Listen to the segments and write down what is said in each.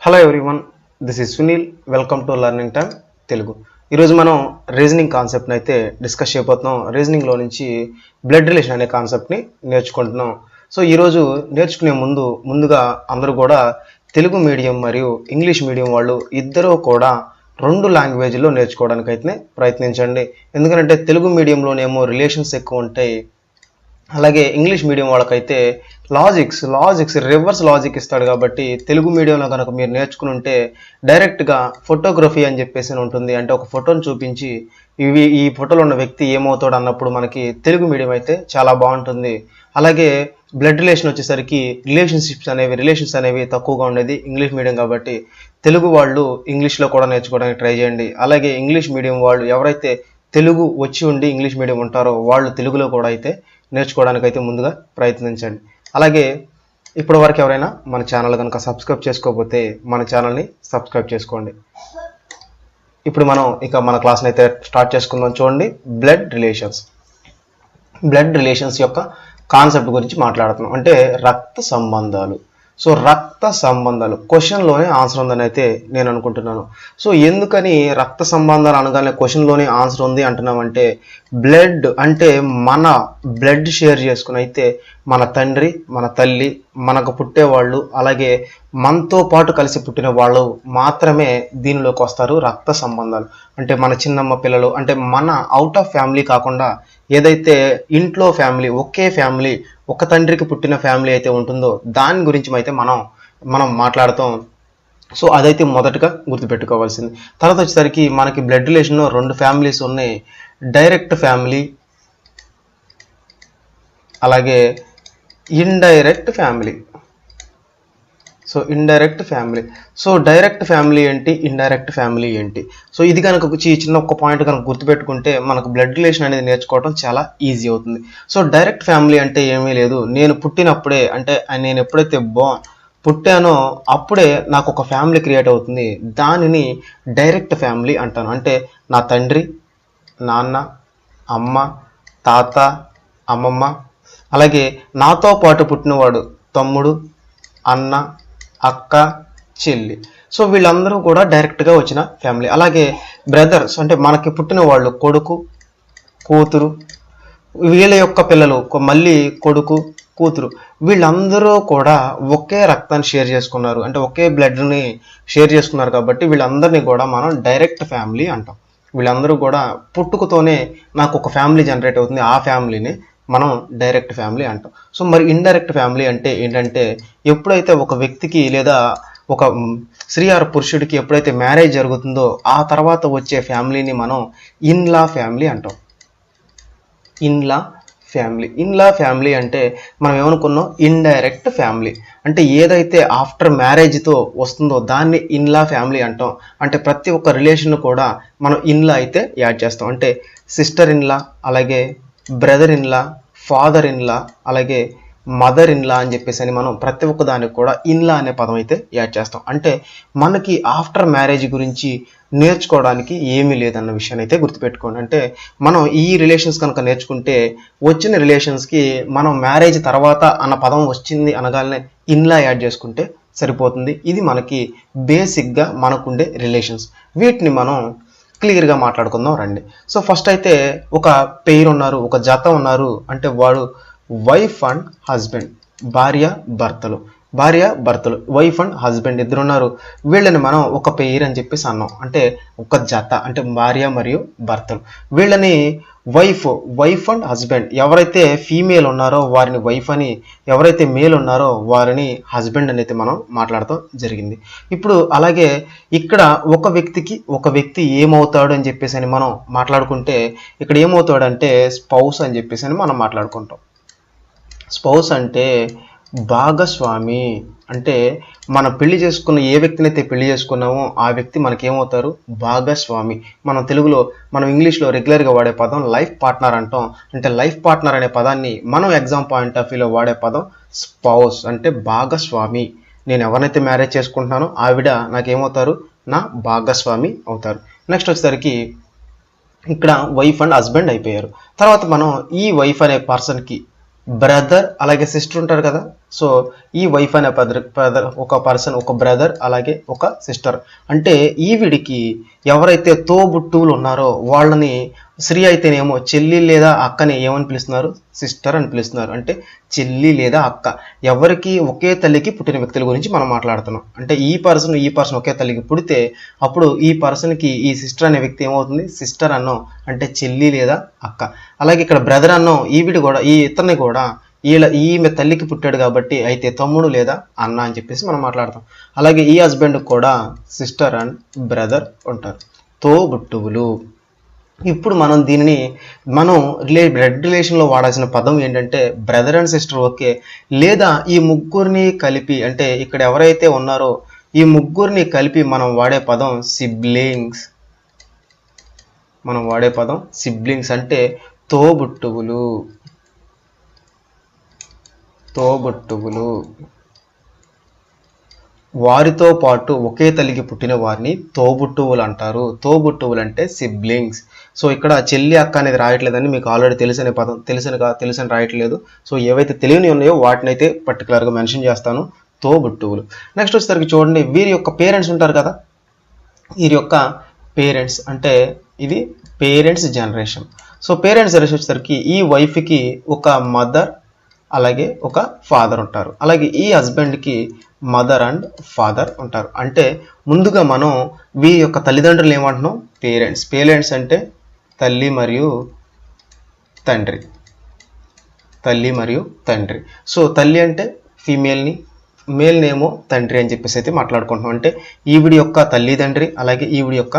Hello everyone, this is Sunil. Welcome to learning time Telugu. ఈరోజు మనం reasoning కాన్సెప్ట్ని అయితే డిస్కస్ చేయబోతున్నాం. రీజనింగ్లో నుంచి బ్లడ్ రిలేషన్ అనే కాన్సెప్ట్ని నేర్చుకుంటున్నాం. సో ఈరోజు నేర్చుకునే ముందుగా అందరూ కూడా తెలుగు మీడియం మరియు ఇంగ్లీష్ మీడియం వాళ్ళు ఇద్దరూ కూడా రెండు లాంగ్వేజ్లో నేర్చుకోవడానికి అయితే ప్రయత్నించండి. ఎందుకంటే తెలుగు మీడియంలోనేమో రిలేషన్స్ ఎక్కువ ఉంటాయి, అలాగే ఇంగ్లీష్ మీడియం వాళ్ళకైతే లాజిక్స్ రివర్స్ లాజిక్ ఇస్తాడు. కాబట్టి తెలుగు మీడియంలో కనుక మీరు నేర్చుకుని ఉంటే డైరెక్ట్గా ఫోటోగ్రఫీ అని చెప్పేసి ఉంటుంది. అంటే ఒక ఫోటోని చూపించి ఈ ఫోటోలో ఉన్న వ్యక్తి ఏమవుతాడు అన్నప్పుడు మనకి తెలుగు మీడియం అయితే చాలా బాగుంటుంది. అలాగే బ్లడ్ రిలేషన్ వచ్చేసరికి రిలేషన్స్ అనేవి తక్కువగా ఉండేది ఇంగ్లీష్ మీడియం. కాబట్టి తెలుగు వాళ్ళు ఇంగ్లీష్లో కూడా నేర్చుకోవడానికి ట్రై చేయండి. అలాగే ఇంగ్లీష్ మీడియం వాళ్ళు ఎవరైతే తెలుగు వచ్చి ఉండి ఇంగ్లీష్ మీడియం ఉంటారో వాళ్ళు తెలుగులో కూడా అయితే నేర్చుకోవడానికి అయితే ముందుగా ప్రయత్నించండి. అలాగే ఇప్పటి వరకు ఎవరైనా మన ఛానల్ కనుక సబ్స్క్రైబ్ చేసుకోకపోతే మన ఛానల్ని సబ్స్క్రైబ్ చేసుకోండి. ఇప్పుడు మనం మన క్లాస్ని అయితే స్టార్ట్ చేసుకుందాం. చూడండి, బ్లడ్ రిలేషన్స్ యొక్క కాన్సెప్ట్ గురించి మాట్లాడుతున్నాం. అంటే రక్త సంబంధాలు. సో రక్త సంబంధాలు క్వశ్చన్లోనే ఆన్సర్ ఉందని అయితే నేను అనుకుంటున్నాను. సో ఎందుకని రక్త సంబంధాలు అనగానే క్వశ్చన్లోనే ఆన్సర్ ఉంది అంటున్నామంటే, బ్లడ్ అంటే మన బ్లడ్ షేర్ చేసుకుని అయితే మన తండ్రి, మన తల్లి, మనకు పుట్టేవాళ్ళు, అలాగే మనతో పాటు కలిసి పుట్టిన వాళ్ళు మాత్రమే దీనిలోకి వస్తారు. రక్త సంబంధాలు అంటే మన చిన్నమ్మ పిల్లలు, అంటే మన అవుట్ ఆఫ్ ఫ్యామిలీ కాకుండా ఏదైతే ఇంట్లో ఫ్యామిలీ, ఒకే ఫ్యామిలీ, ఒక తండ్రికి పుట్టిన ఫ్యామిలీ అయితే ఉంటుందో దాని గురించి అయితే మనం మాట్లాడతాం. సో అదైతే మొదటగా గుర్తుపెట్టుకోవాల్సింది. తర్వాత వచ్చేసరికి మనకి బ్లడ్ రిలేషన్లో రెండు ఫ్యామిలీస్ ఉన్నాయి, డైరెక్ట్ ఫ్యామిలీ అలాగే indirect family. So direct family ఏంటి, ఇండైరెక్ట్ ఫ్యామిలీ ఏంటి? సో ఇది కనుక చిన్న ఒక పాయింట్ కనుక గుర్తుపెట్టుకుంటే మనకు బ్లడ్ రిలేషన్ అనేది నేర్చుకోవడం చాలా ఈజీ అవుతుంది. సో డైరెక్ట్ ఫ్యామిలీ అంటే ఏమీ లేదు, నేను పుట్టినప్పుడే, అంటే నేను ఎప్పుడైతే పుట్టానో అప్పుడే నాకు ఒక ఫ్యామిలీ క్రియేట్ అవుతుంది. దానిని డైరెక్ట్ ఫ్యామిలీ అంటాను. అంటే నా తండ్రి, నాన్న, అమ్మ, తాత, అమ్మమ్మ, అలాగే నాతో పాటు పుట్టినవాడు తమ్ముడు, అన్న, అక్క, చెల్లి. సో వీళ్ళందరూ కూడా డైరెక్ట్గా వచ్చిన ఫ్యామిలీ. అలాగే బ్రదర్స్ అంటే మనకి పుట్టిన వాళ్ళు కొడుకు, కూతురు, వీళ్ళ యొక్క పిల్లలు మళ్ళీ కొడుకు, కూతురు, వీళ్ళందరూ కూడా ఒకే రక్తాన్ని షేర్ చేసుకున్నారు, అంటే ఒకే బ్లడ్ని షేర్ చేసుకున్నారు. కాబట్టి వీళ్ళందరినీ కూడా మనం డైరెక్ట్ ఫ్యామిలీ అంటాం. వీళ్ళందరూ కూడా పుట్టుకతోనే నాకు ఒక ఫ్యామిలీ జనరేట్ అవుతుంది, ఆ ఫ్యామిలీని మనం డైరెక్ట్ ఫ్యామిలీ అంటాం. సో మరి ఇండైరెక్ట్ ఫ్యామిలీ అంటే ఏంటంటే, ఎప్పుడైతే ఒక వ్యక్తికి లేదా ఒక స్త్రీ ఆర్ పురుషుడికి ఎప్పుడైతే మ్యారేజ్ జరుగుతుందో ఆ తర్వాత వచ్చే ఫ్యామిలీని మనం ఇన్లా ఫ్యామిలీ అంటాం. ఇన్లా ఫ్యామిలీ అంటే మనం ఏమనుకున్నాం, ఇండైరెక్ట్ ఫ్యామిలీ. అంటే ఏదైతే ఆఫ్టర్ మ్యారేజ్తో వస్తుందో దాన్ని ఇన్లా ఫ్యామిలీ అంటాం. అంటే ప్రతి ఒక్క రిలేషన్ కూడా మనం ఇన్లా అయితే యాడ్ చేస్తాం. అంటే సిస్టర్ ఇన్లా, అలాగే బ్రదర్ ఇన్లా, ఫాదర్ ఇన్లా, అలాగే మదర్ ఇన్లా అని చెప్పేసి అని మనం ప్రతి ఒక్క దానికి కూడా ఇన్లా అనే పదం అయితే యాడ్ చేస్తాం. అంటే మనకి ఆఫ్టర్ మ్యారేజ్ గురించి నేర్చుకోవడానికి ఏమీ లేదన్న విషయాన్ని అయితే గుర్తుపెట్టుకోండి. అంటే మనం ఈ రిలేషన్స్ కనుక నేర్చుకుంటే వచ్చిన రిలేషన్స్కి మనం మ్యారేజ్ తర్వాత అన్న పదం వచ్చింది అనగానే ఇన్లా యాడ్ చేసుకుంటే సరిపోతుంది. ఇది మనకి బేసిక్గా మనకుండే రిలేషన్స్. వీటిని మనం క్లియర్గా మాట్లాడుకుందాం రండి. సో ఫస్ట్ అయితే ఒక పెయిర్ ఉన్నారు, ఒక జత ఉన్నారు. అంటే వాడు వైఫ్ అండ్ హస్బెండ్, భార్య భర్తలు, వైఫ్ అండ్ హస్బెండ్ ఇద్దరున్నారు. వీళ్ళని మనం ఒక పెయిర్ అని చెప్పేసి అన్నాం. అంటే ఒక జత, అంటే భార్య మరియు భర్తలు. వీళ్ళని వైఫ్ అండ్ హస్బెండ్, ఎవరైతే ఫీమేల్ ఉన్నారో వారిని వైఫ్ అని, ఎవరైతే మేల్ ఉన్నారో వారిని హస్బెండ్ అని అయితే మనం మాట్లాడటం జరిగింది. ఇప్పుడు అలాగే ఇక్కడ ఒక వ్యక్తి ఏమవుతాడు అని చెప్పేసి అని మనం మాట్లాడుకుంటే ఇక్కడ ఏమవుతాడంటే స్పౌస్ అని చెప్పేసి అని మనం మాట్లాడుకుంటాం. స్పౌస్ అంటే భాగస్వామి. అంటే మనం పెళ్లి చేసుకున్న ఏ వ్యక్తిని అయితే పెళ్లి చేసుకున్నామో ఆ వ్యక్తి మనకేమవుతారు, భాగస్వామి. మనం ఇంగ్లీష్లో రెగ్యులర్గా వాడే పదం లైఫ్ పార్ట్నర్ అంటాం. అంటే లైఫ్ పార్ట్నర్ అనే పదాన్ని మనం ఎగ్జామ్ పాయింట్ ఆఫ్ వ్యూలో వాడే పదం స్పౌస్, అంటే భాగస్వామి. నేను ఎవరినైతే మ్యారేజ్ చేసుకుంటున్నానో ఆవిడ నాకేమవుతారు, నా భాగస్వామి అవుతారు. నెక్స్ట్ వచ్చేసరికి ఇక్కడ వైఫ్ అండ్ హస్బెండ్ అయిపోయారు. తర్వాత మనం ఈ వైఫ్ అనే పర్సన్కి బ్రదర్ అలాగే సిస్టర్ ఉంటారు కదా. సో ఈ వైఫ్ అనే బ్రదర్ ఒక పర్సన్, ఒక బ్రదర్ అలాగే ఒక సిస్టర్. అంటే ఈవిడికి ఎవరైతే తోబుట్టువులు ఉన్నారో వాళ్ళని, స్త్రీ అయితేనేమో చెల్లి లేదా అక్కని ఏమని పిలుస్తున్నారు, సిస్టర్ అని పిలుస్తున్నారు. అంటే చెల్లి లేదా అక్క, ఎవరికి ఒకే తల్లికి పుట్టిన వ్యక్తుల గురించి మనం మాట్లాడుతున్నాం. అంటే ఈ పర్సన్ ఒకే తల్లికి పుడితే అప్పుడు ఈ పర్సన్కి ఈ సిస్టర్ అనే వ్యక్తి ఏమవుతుంది, సిస్టర్ అన్నాం, అంటే చెల్లి లేదా అక్క. అలాగే ఇక్కడ బ్రదర్ అన్నాం, ఈవిడి కూడా ఈ ఇతన్ని కూడా ఈమె తల్లికి పుట్టాడు కాబట్టి అయితే తమ్ముడు లేదా అన్న అని చెప్పేసి మనం మాట్లాడతాం. అలాగే ఈ హస్బెండ్ కూడా సిస్టర్ అండ్ బ్రదర్ ఉంటారు, తోబుట్టువులు. ఇప్పుడు మనం దీనిని బ్లడ్ రిలేషన్లో వాడాల్సిన పదం ఏంటంటే బ్రదర్ అండ్ సిస్టర్ ఓకే, లేదా ఈ ముగ్గురిని కలిపి, అంటే ఇక్కడ ఎవరైతే ఉన్నారో ఈ ముగ్గురిని కలిపి మనం వాడే పదం సిబ్లింగ్స్. అంటే తోబుట్టువులు. వారితో పాటు ఒకే తల్లికి పుట్టిన వారిని తోబుట్టువులు అంటారు. తోబుట్టువులు అంటే సిబ్లింగ్స్. సో ఇక్కడ చెల్లి అక్క అనేది రాయట్లేదని మీకు ఆల్రెడీ తెలిసిన పదం, తెలుసని రాయట్లేదు. సో ఏవైతే తెలియని ఉన్నాయో వాటిని అయితే పర్టికులర్గా మెన్షన్ చేస్తాను, తోబుట్టువులు. నెక్స్ట్ వచ్చేసరికి చూడండి, వీరి యొక్క పేరెంట్స్ ఉంటారు కదా, వీరి యొక్క పేరెంట్స్ అంటే ఇది parents generation. So parents generation వచ్చేసరికి ఈ వైఫ్కి ఒక మదర్ అలాగే ఒక ఫాదర్ ఉంటారు. అలాగే ఈ హస్బెండ్కి మదర్ అండ్ ఫాదర్ ఉంటారు. అంటే ముందుగా మనం వీరి యొక్క తల్లిదండ్రులు ఏమంటున్నాం, పేరెంట్స్ అంటే తల్లి మరియు తండ్రి. సో తల్లి అంటే ఫీమేల్ని, మేల్నేమో తండ్రి అని చెప్పేసి అయితే మాట్లాడుకుంటున్నాం. అంటే ఈవిడి యొక్క తల్లిదండ్రి అలాగే ఈవిడి యొక్క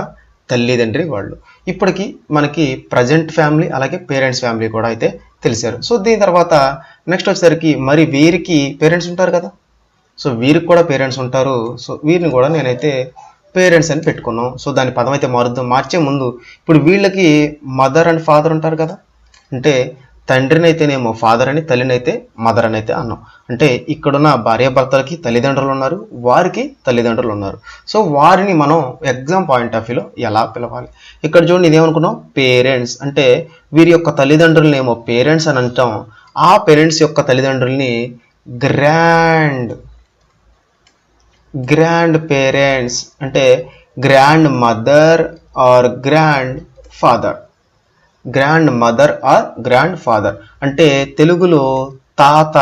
తల్లిదండ్రి వాళ్ళు. ఇప్పటికి మనకి ప్రజెంట్ ఫ్యామిలీ అలాగే పేరెంట్స్ ఫ్యామిలీ కూడా అయితే తెలిసారు. సో దీని తర్వాత నెక్స్ట్ వచ్చేసరికి మరి వీరికి పేరెంట్స్ ఉంటారు కదా, సో వీరికి కూడా పేరెంట్స్ ఉంటారు. సో వీరిని కూడా నేనైతే పేరెంట్స్ అని పెట్టుకున్నాం. సో దాని పదం అయితే మార్చే ముందు ఇప్పుడు వీళ్ళకి మదర్ అండ్ ఫాదర్ ఉంటారు కదా, అంటే తండ్రిని అయితేనేమో ఫాదర్ అని, తల్లిని అయితే మదర్ అని అయితే అన్నాం. అంటే ఇక్కడున్న భార్యాభర్తలకి తల్లిదండ్రులు ఉన్నారు, వారికి తల్లిదండ్రులు ఉన్నారు. సో వారిని మనం ఎగ్జామ్ పాయింట్ ఆఫ్ వ్యూలో ఎలా పిలవాలి, ఇక్కడ చూడండి ఇదేమనుకున్నాం, పేరెంట్స్. అంటే వీరి యొక్క తల్లిదండ్రులని ఏమో పేరెంట్స్ అని అంటాం, ఆ పేరెంట్స్ యొక్క తల్లిదండ్రుల్ని గ్రాండ్ పేరెంట్స్, అంటే grand mother are grand father. అంటే తెలుగులో తాత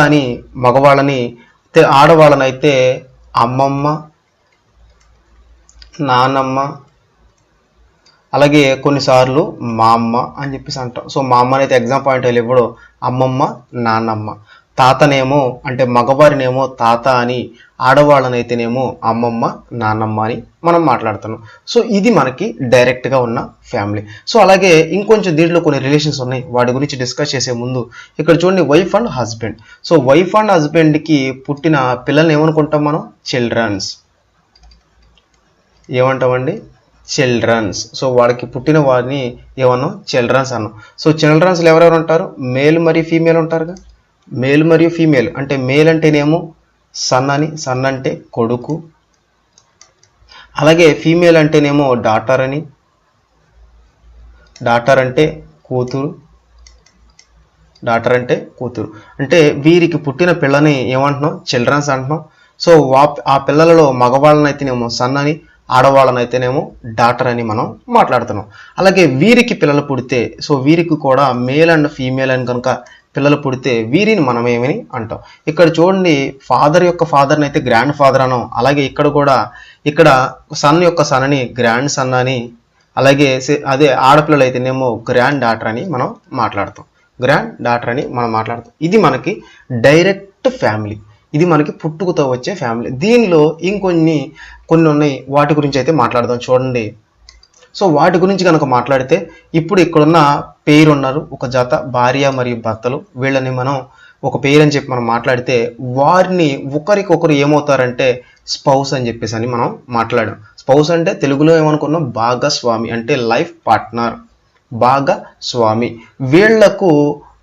అని మగవాళ్ళని, ఆడవాళ్ళనైతే అమ్మమ్మ, నానమ్మ, అలాగే కొన్నిసార్లు మా అమ్మ అని చెప్పేసి అంటాం. సో మా అమ్మనైతే ఎగ్జామ్ పాయింట్ ఇవ్వడు, అమ్మమ్మ, నాన్నమ్మ. తాతనేమో అంటే మగవారినేమో తాత అని, ఆడవాళ్ళనైతేనేమో అమ్మమ్మ, నాన్నమ్మ అని మనం మాట్లాడుతున్నాం. సో ఇది మనకి డైరెక్ట్గా ఉన్న ఫ్యామిలీ. సో అలాగే ఇంకొంచెం దీంట్లో కొన్ని రిలేషన్స్ ఉన్నాయి, వాటి గురించి డిస్కస్ చేసే ముందు ఇక్కడ చూడండి wife and husband. So wife and హస్బెండ్కి పుట్టిన పిల్లల్ని ఏమనుకుంటాం మనం, చిల్డ్రన్స్. ఏమంటామండి, చిల్డ్రన్స్. సో వాళ్ళకి పుట్టిన వారిని ఏమన్నాం, చిల్డ్రన్స్ అన్నాం. సో చిల్డ్రన్స్లో ఎవరెవరు ఉంటారు, మేల్ మరియు ఫీమేల్ ఉంటారుగా. మేల్ మరియు ఫీమేల్ అంటే మేల్ అంటేనేమో సన్ అని, సన్ అంటే కొడుకు. అలాగే ఫీమేల్ అంటేనేమో డాటర్ అని, డాటర్ అంటే కూతురు. అంటే వీరికి పుట్టిన పిల్లని ఏమంటున్నాం, చిల్డ్రన్స్ అంటున్నాం. సో ఆ పిల్లలలో మగవాళ్ళనైతేనేమో సన్ అని, ఆడవాళ్ళనైతేనేమో డాటర్ అని మనం మాట్లాడుతున్నాం. అలాగే వీరికి పిల్లలు పుడితే, సో వీరికి కూడా మేల్ అండ్ ఫీమేల్ అని కనుక పిల్లలు పుడితే వీరిని మనం ఏమని అంటాం. ఇక్కడ చూడండి ఫాదర్ యొక్క ఫాదర్ని అయితే గ్రాండ్ ఫాదర్ అనం. అలాగే ఇక్కడ సన్ యొక్క సన్ అని గ్రాండ్ సన్ అని, అలాగే అదే ఆడపిల్లలు అయితేనేమో గ్రాండ్ డాటర్ అని మనం మాట్లాడతాం. ఇది మనకి డైరెక్ట్ ఫ్యామిలీ, ఇది మనకి పుట్టుకతో వచ్చే ఫ్యామిలీ. దీనిలో కొన్ని ఉన్నాయి, వాటి గురించి అయితే మాట్లాడదాం. చూడండి, సో వాటి గురించి కనుక మాట్లాడితే ఇప్పుడు ఇక్కడున్న పేరు ఉన్నారు, ఒక జత భార్య మరియు భర్తలు, వీళ్ళని మనం ఒక పేరు అని చెప్పి మనం మాట్లాడితే వారిని ఒకరికొకరు ఏమవుతారంటే స్పౌస్ అని చెప్పేసి అని మనం మాట్లాడాం. స్పౌస్ అంటే తెలుగులో ఏమనుకున్నాం, భాగస్వామి, అంటే లైఫ్ పార్ట్నర్, భాగస్వామి. వీళ్లకు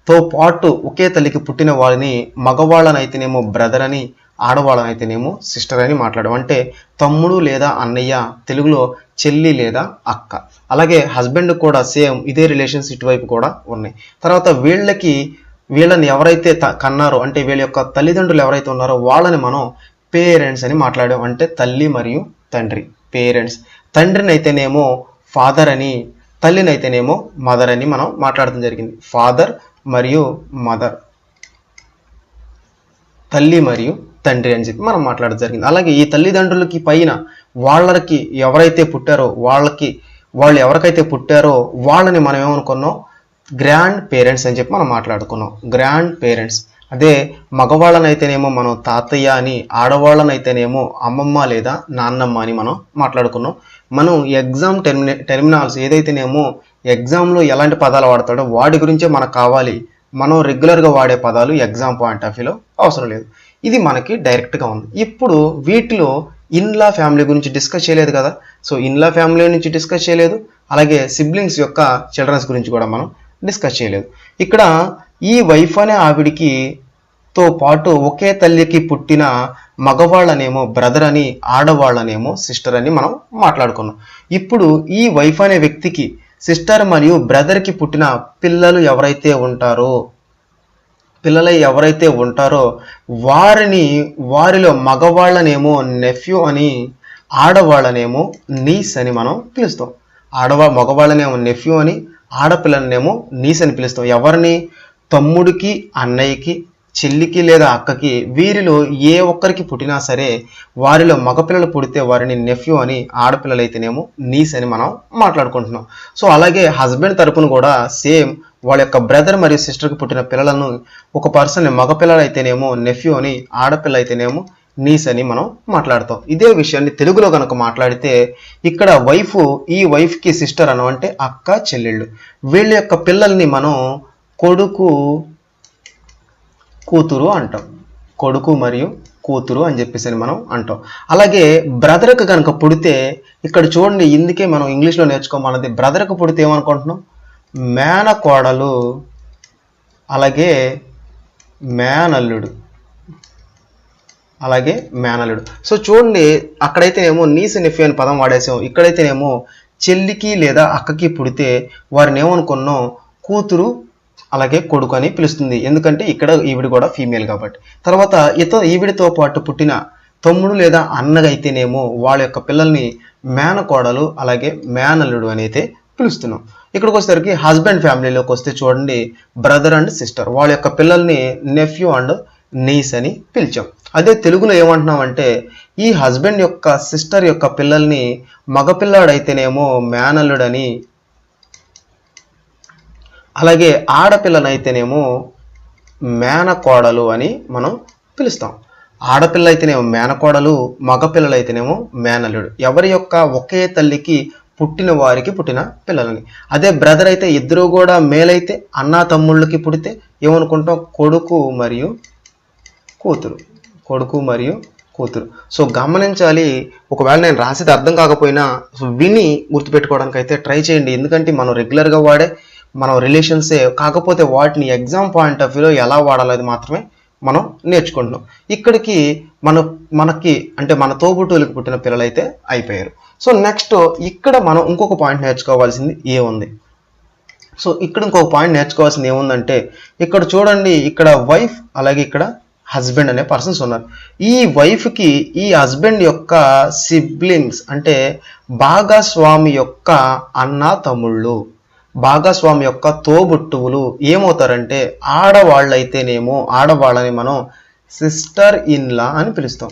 తో పాటు ఒకే తల్లికి పుట్టిన వారిని మగవాళ్ళనైతేనేమో బ్రదర్ అని, ఆడవాళ్ళని అయితేనేమో సిస్టర్ అని మాట్లాడడం. అంటే తమ్ముడు లేదా అన్నయ్య, తెలుగులో చెల్లి లేదా అక్క. అలాగే హస్బెండ్ కూడా సేమ్ ఇదే రిలేషన్స్ ఇటువైపు కూడా ఉన్నాయి. తర్వాత వీళ్ళని ఎవరైతే కన్నారో అంటే వీళ్ళ యొక్క తల్లిదండ్రులు ఎవరైతే ఉన్నారో వాళ్ళని మనం పేరెంట్స్ అని మాట్లాడాం. అంటే తల్లి మరియు తండ్రి, పేరెంట్స్. తండ్రిని అయితేనేమో ఫాదర్ అని, తల్లిని అయితేనేమో మదర్ అని మనం మాట్లాడటం జరిగింది. ఫాదర్ మరియు మదర్, తల్లి మరియు తండ్రి అని చెప్పి మనం మాట్లాడడం జరిగింది. అలాగే ఈ తల్లిదండ్రులకి పైన వాళ్ళకి ఎవరైతే పుట్టారో వాళ్ళు ఎవరికైతే పుట్టారో వాళ్ళని మనం ఏమనుకున్నాం, గ్రాండ్ పేరెంట్స్ అని చెప్పి మనం మాట్లాడుకున్నాం. Grand parents. అదే మగవాళ్ళనైతేనేమో మనం తాతయ్య అని, ఆడవాళ్ళనైతేనేమో అమ్మమ్మ లేదా నాన్నమ్మ అని మనం మాట్లాడుకున్నాం. మనం ఎగ్జామ్ టెర్మినాల్స్ ఏదైతేనేమో ఎగ్జామ్లో ఎలాంటి పదాలు వాడతాడో వాటి గురించే మనకు కావాలి. మనం రెగ్యులర్గా వాడే పదాలు ఎగ్జామ్ పాయింట్ ఆఫ్ వ్యూలో అవసరం లేదు. ఇది మనకి డైరెక్ట్గా ఉంది. ఇప్పుడు వీటిలో ఇన్లా ఫ్యామిలీ గురించి డిస్కస్ చేయలేదు కదా. సో ఇన్లా ఫ్యామిలీ నుంచి డిస్కస్ చేయలేదు. అలాగే సిబ్లింగ్స్ యొక్క చిల్డ్రన్స్ గురించి కూడా మనం డిస్కస్ చేయలేదు. ఇక్కడ ఈ వైఫ్ అనే ఆవిడికి తో పాటు ఒకే తల్లికి పుట్టిన మగవాళ్ళనేమో బ్రదర్ అని, ఆడవాళ్ళనేమో సిస్టర్ అని మనం మాట్లాడుకున్నాం. ఇప్పుడు ఈ వైఫ్ అనే వ్యక్తికి సిస్టర్ మరియు బ్రదర్కి పుట్టిన పిల్లలు ఎవరైతే ఉంటారో వారిలో మగవాళ్ళనేమో నెఫ్యూ అని, ఆడవాళ్ళనేమో నీస్ అని మనం పిలుస్తాం. మగవాళ్ళనేమో నెఫ్యూ అని, ఆడపిల్లలనేమో నీస్ అని పిలుస్తాం. ఎవరిని? తమ్ముడికి, అన్నయ్యకి, చెల్లికి లేదా అక్కకి, వీరిలో ఏ ఒక్కరికి పుట్టినా సరే వారిలో మగపిల్లలు పుడితే వారిని నెఫ్యూ అని, ఆడపిల్లలైతేనేమో నీస్ అని మనం మాట్లాడుకుంటున్నాం. సో అలాగే హస్బెండ్ తరపున కూడా సేమ్ వాళ్ళ యొక్క బ్రదర్ మరియు సిస్టర్కి పుట్టిన పిల్లలను ఒక పర్సన్ మగపిల్లలు అయితేనేమో నెఫ్యూ అని, ఆడపిల్ల అయితేనేమో నీస్ అని మనం మాట్లాడతాం. ఇదే విషయాన్ని తెలుగులో కనుక మాట్లాడితే ఇక్కడ ఈ వైఫ్కి సిస్టర్ అనం అంటే అక్క, చెల్లెళ్ళు. వీళ్ళ యొక్క పిల్లల్ని మనం కొడుకు, కూతురు అంటాం. కొడుకు మరియు కూతురు అని చెప్పేసి మనం అంటాం. అలాగే బ్రదర్కి కనుక పుడితే ఇక్కడ చూడండి, ఇందుకే మనం ఇంగ్లీష్లో నేర్చుకోమన్నది. బ్రదర్కి పుడితే ఏమనుకుంటున్నాం? మేనకోడలు, అలాగే మేనల్లుడు. సో చూడండి, అక్కడైతేనేమో నీస్ నెఫ్యూ అని పదం వాడేసాం. ఇక్కడైతేనేమో చెల్లికి లేదా అక్కకి పుడితే వారిని ఏమనుకున్నాం? కూతురు అలాగే కొడుకు అని పిలుస్తుంది. ఎందుకంటే ఇక్కడ ఈవిడ కూడా ఫీమేల్ కాబట్టి. తర్వాత ఈవిడితో పాటు పుట్టిన తమ్ముడు లేదా అన్నగా అయితేనేమో వాళ్ళ యొక్క పిల్లల్ని మేనకోడలు అలాగే మేనల్లుడు అని అయితే పిలుస్తున్నాం. ఇక్కడికి వచ్చేసరికి హస్బెండ్ ఫ్యామిలీలోకి వస్తే చూడండి, బ్రదర్ అండ్ సిస్టర్, వాళ్ళ యొక్క పిల్లల్ని నెఫ్యూ అండ్ నీస్ అని పిలిచాం. అదే తెలుగులో ఏమంటున్నాం అంటే ఈ హస్బెండ్ యొక్క సిస్టర్ యొక్క పిల్లల్ని మగపిల్లాడైతేనేమో మేనల్లుడని, అలాగే ఆడపిల్లనైతేనేమో మేనకోడలు అని మనం పిలుస్తాం. ఆడపిల్ల అయితేనేమో మేనకోడలు, మగపిల్లలు అయితేనేమో మేనల్లుడు. ఎవరి యొక్క ఒకే తల్లికి పుట్టిన వారికి పుట్టిన పిల్లలని. అదే బ్రదర్ అయితే ఇద్దరు కూడా మేలైతే అన్నా తమ్ముళ్ళకి పుడితే ఏమనుకుంటాం? కొడుకు మరియు కూతురు. సో గమనించాలి. ఒకవేళ నేను రాసేది అర్థం కాకపోయినా విని గుర్తుపెట్టుకోవడానికి అయితే ట్రై చేయండి. ఎందుకంటే మనం రెగ్యులర్గా వాడే మనం రిలేషన్సే, కాకపోతే వాటిని ఎగ్జామ్ పాయింట్ ఆఫ్ వ్యూలో ఎలా వాడాలి మాత్రమే మనం నేర్చుకుంటున్నాం. ఇక్కడికి మనకి అంటే మన తోబుట్టువులకు పుట్టిన పిల్లలైతే అయిపోయారు. సో నెక్స్ట్ ఇక్కడ మనం ఇంకొక పాయింట్ నేర్చుకోవాల్సింది ఏముంది? సో ఇక్కడ ఇంకొక పాయింట్ నేర్చుకోవాల్సింది ఏముందంటే ఇక్కడ చూడండి, ఇక్కడ వైఫ్ అలాగే ఇక్కడ హస్బెండ్ అనే పర్సన్స్ ఉన్నారు. ఈ వైఫ్కి ఈ హస్బెండ్ యొక్క సిబ్లింగ్స్ అంటే భాగస్వామి యొక్క అన్న తమ్ముళ్ళు, భాగస్వామి యొక్క తోబుట్టువులు ఏమవుతారంటే ఆడవాళ్ళని మనం సిస్టర్ ఇన్లా అని పిలుస్తాం.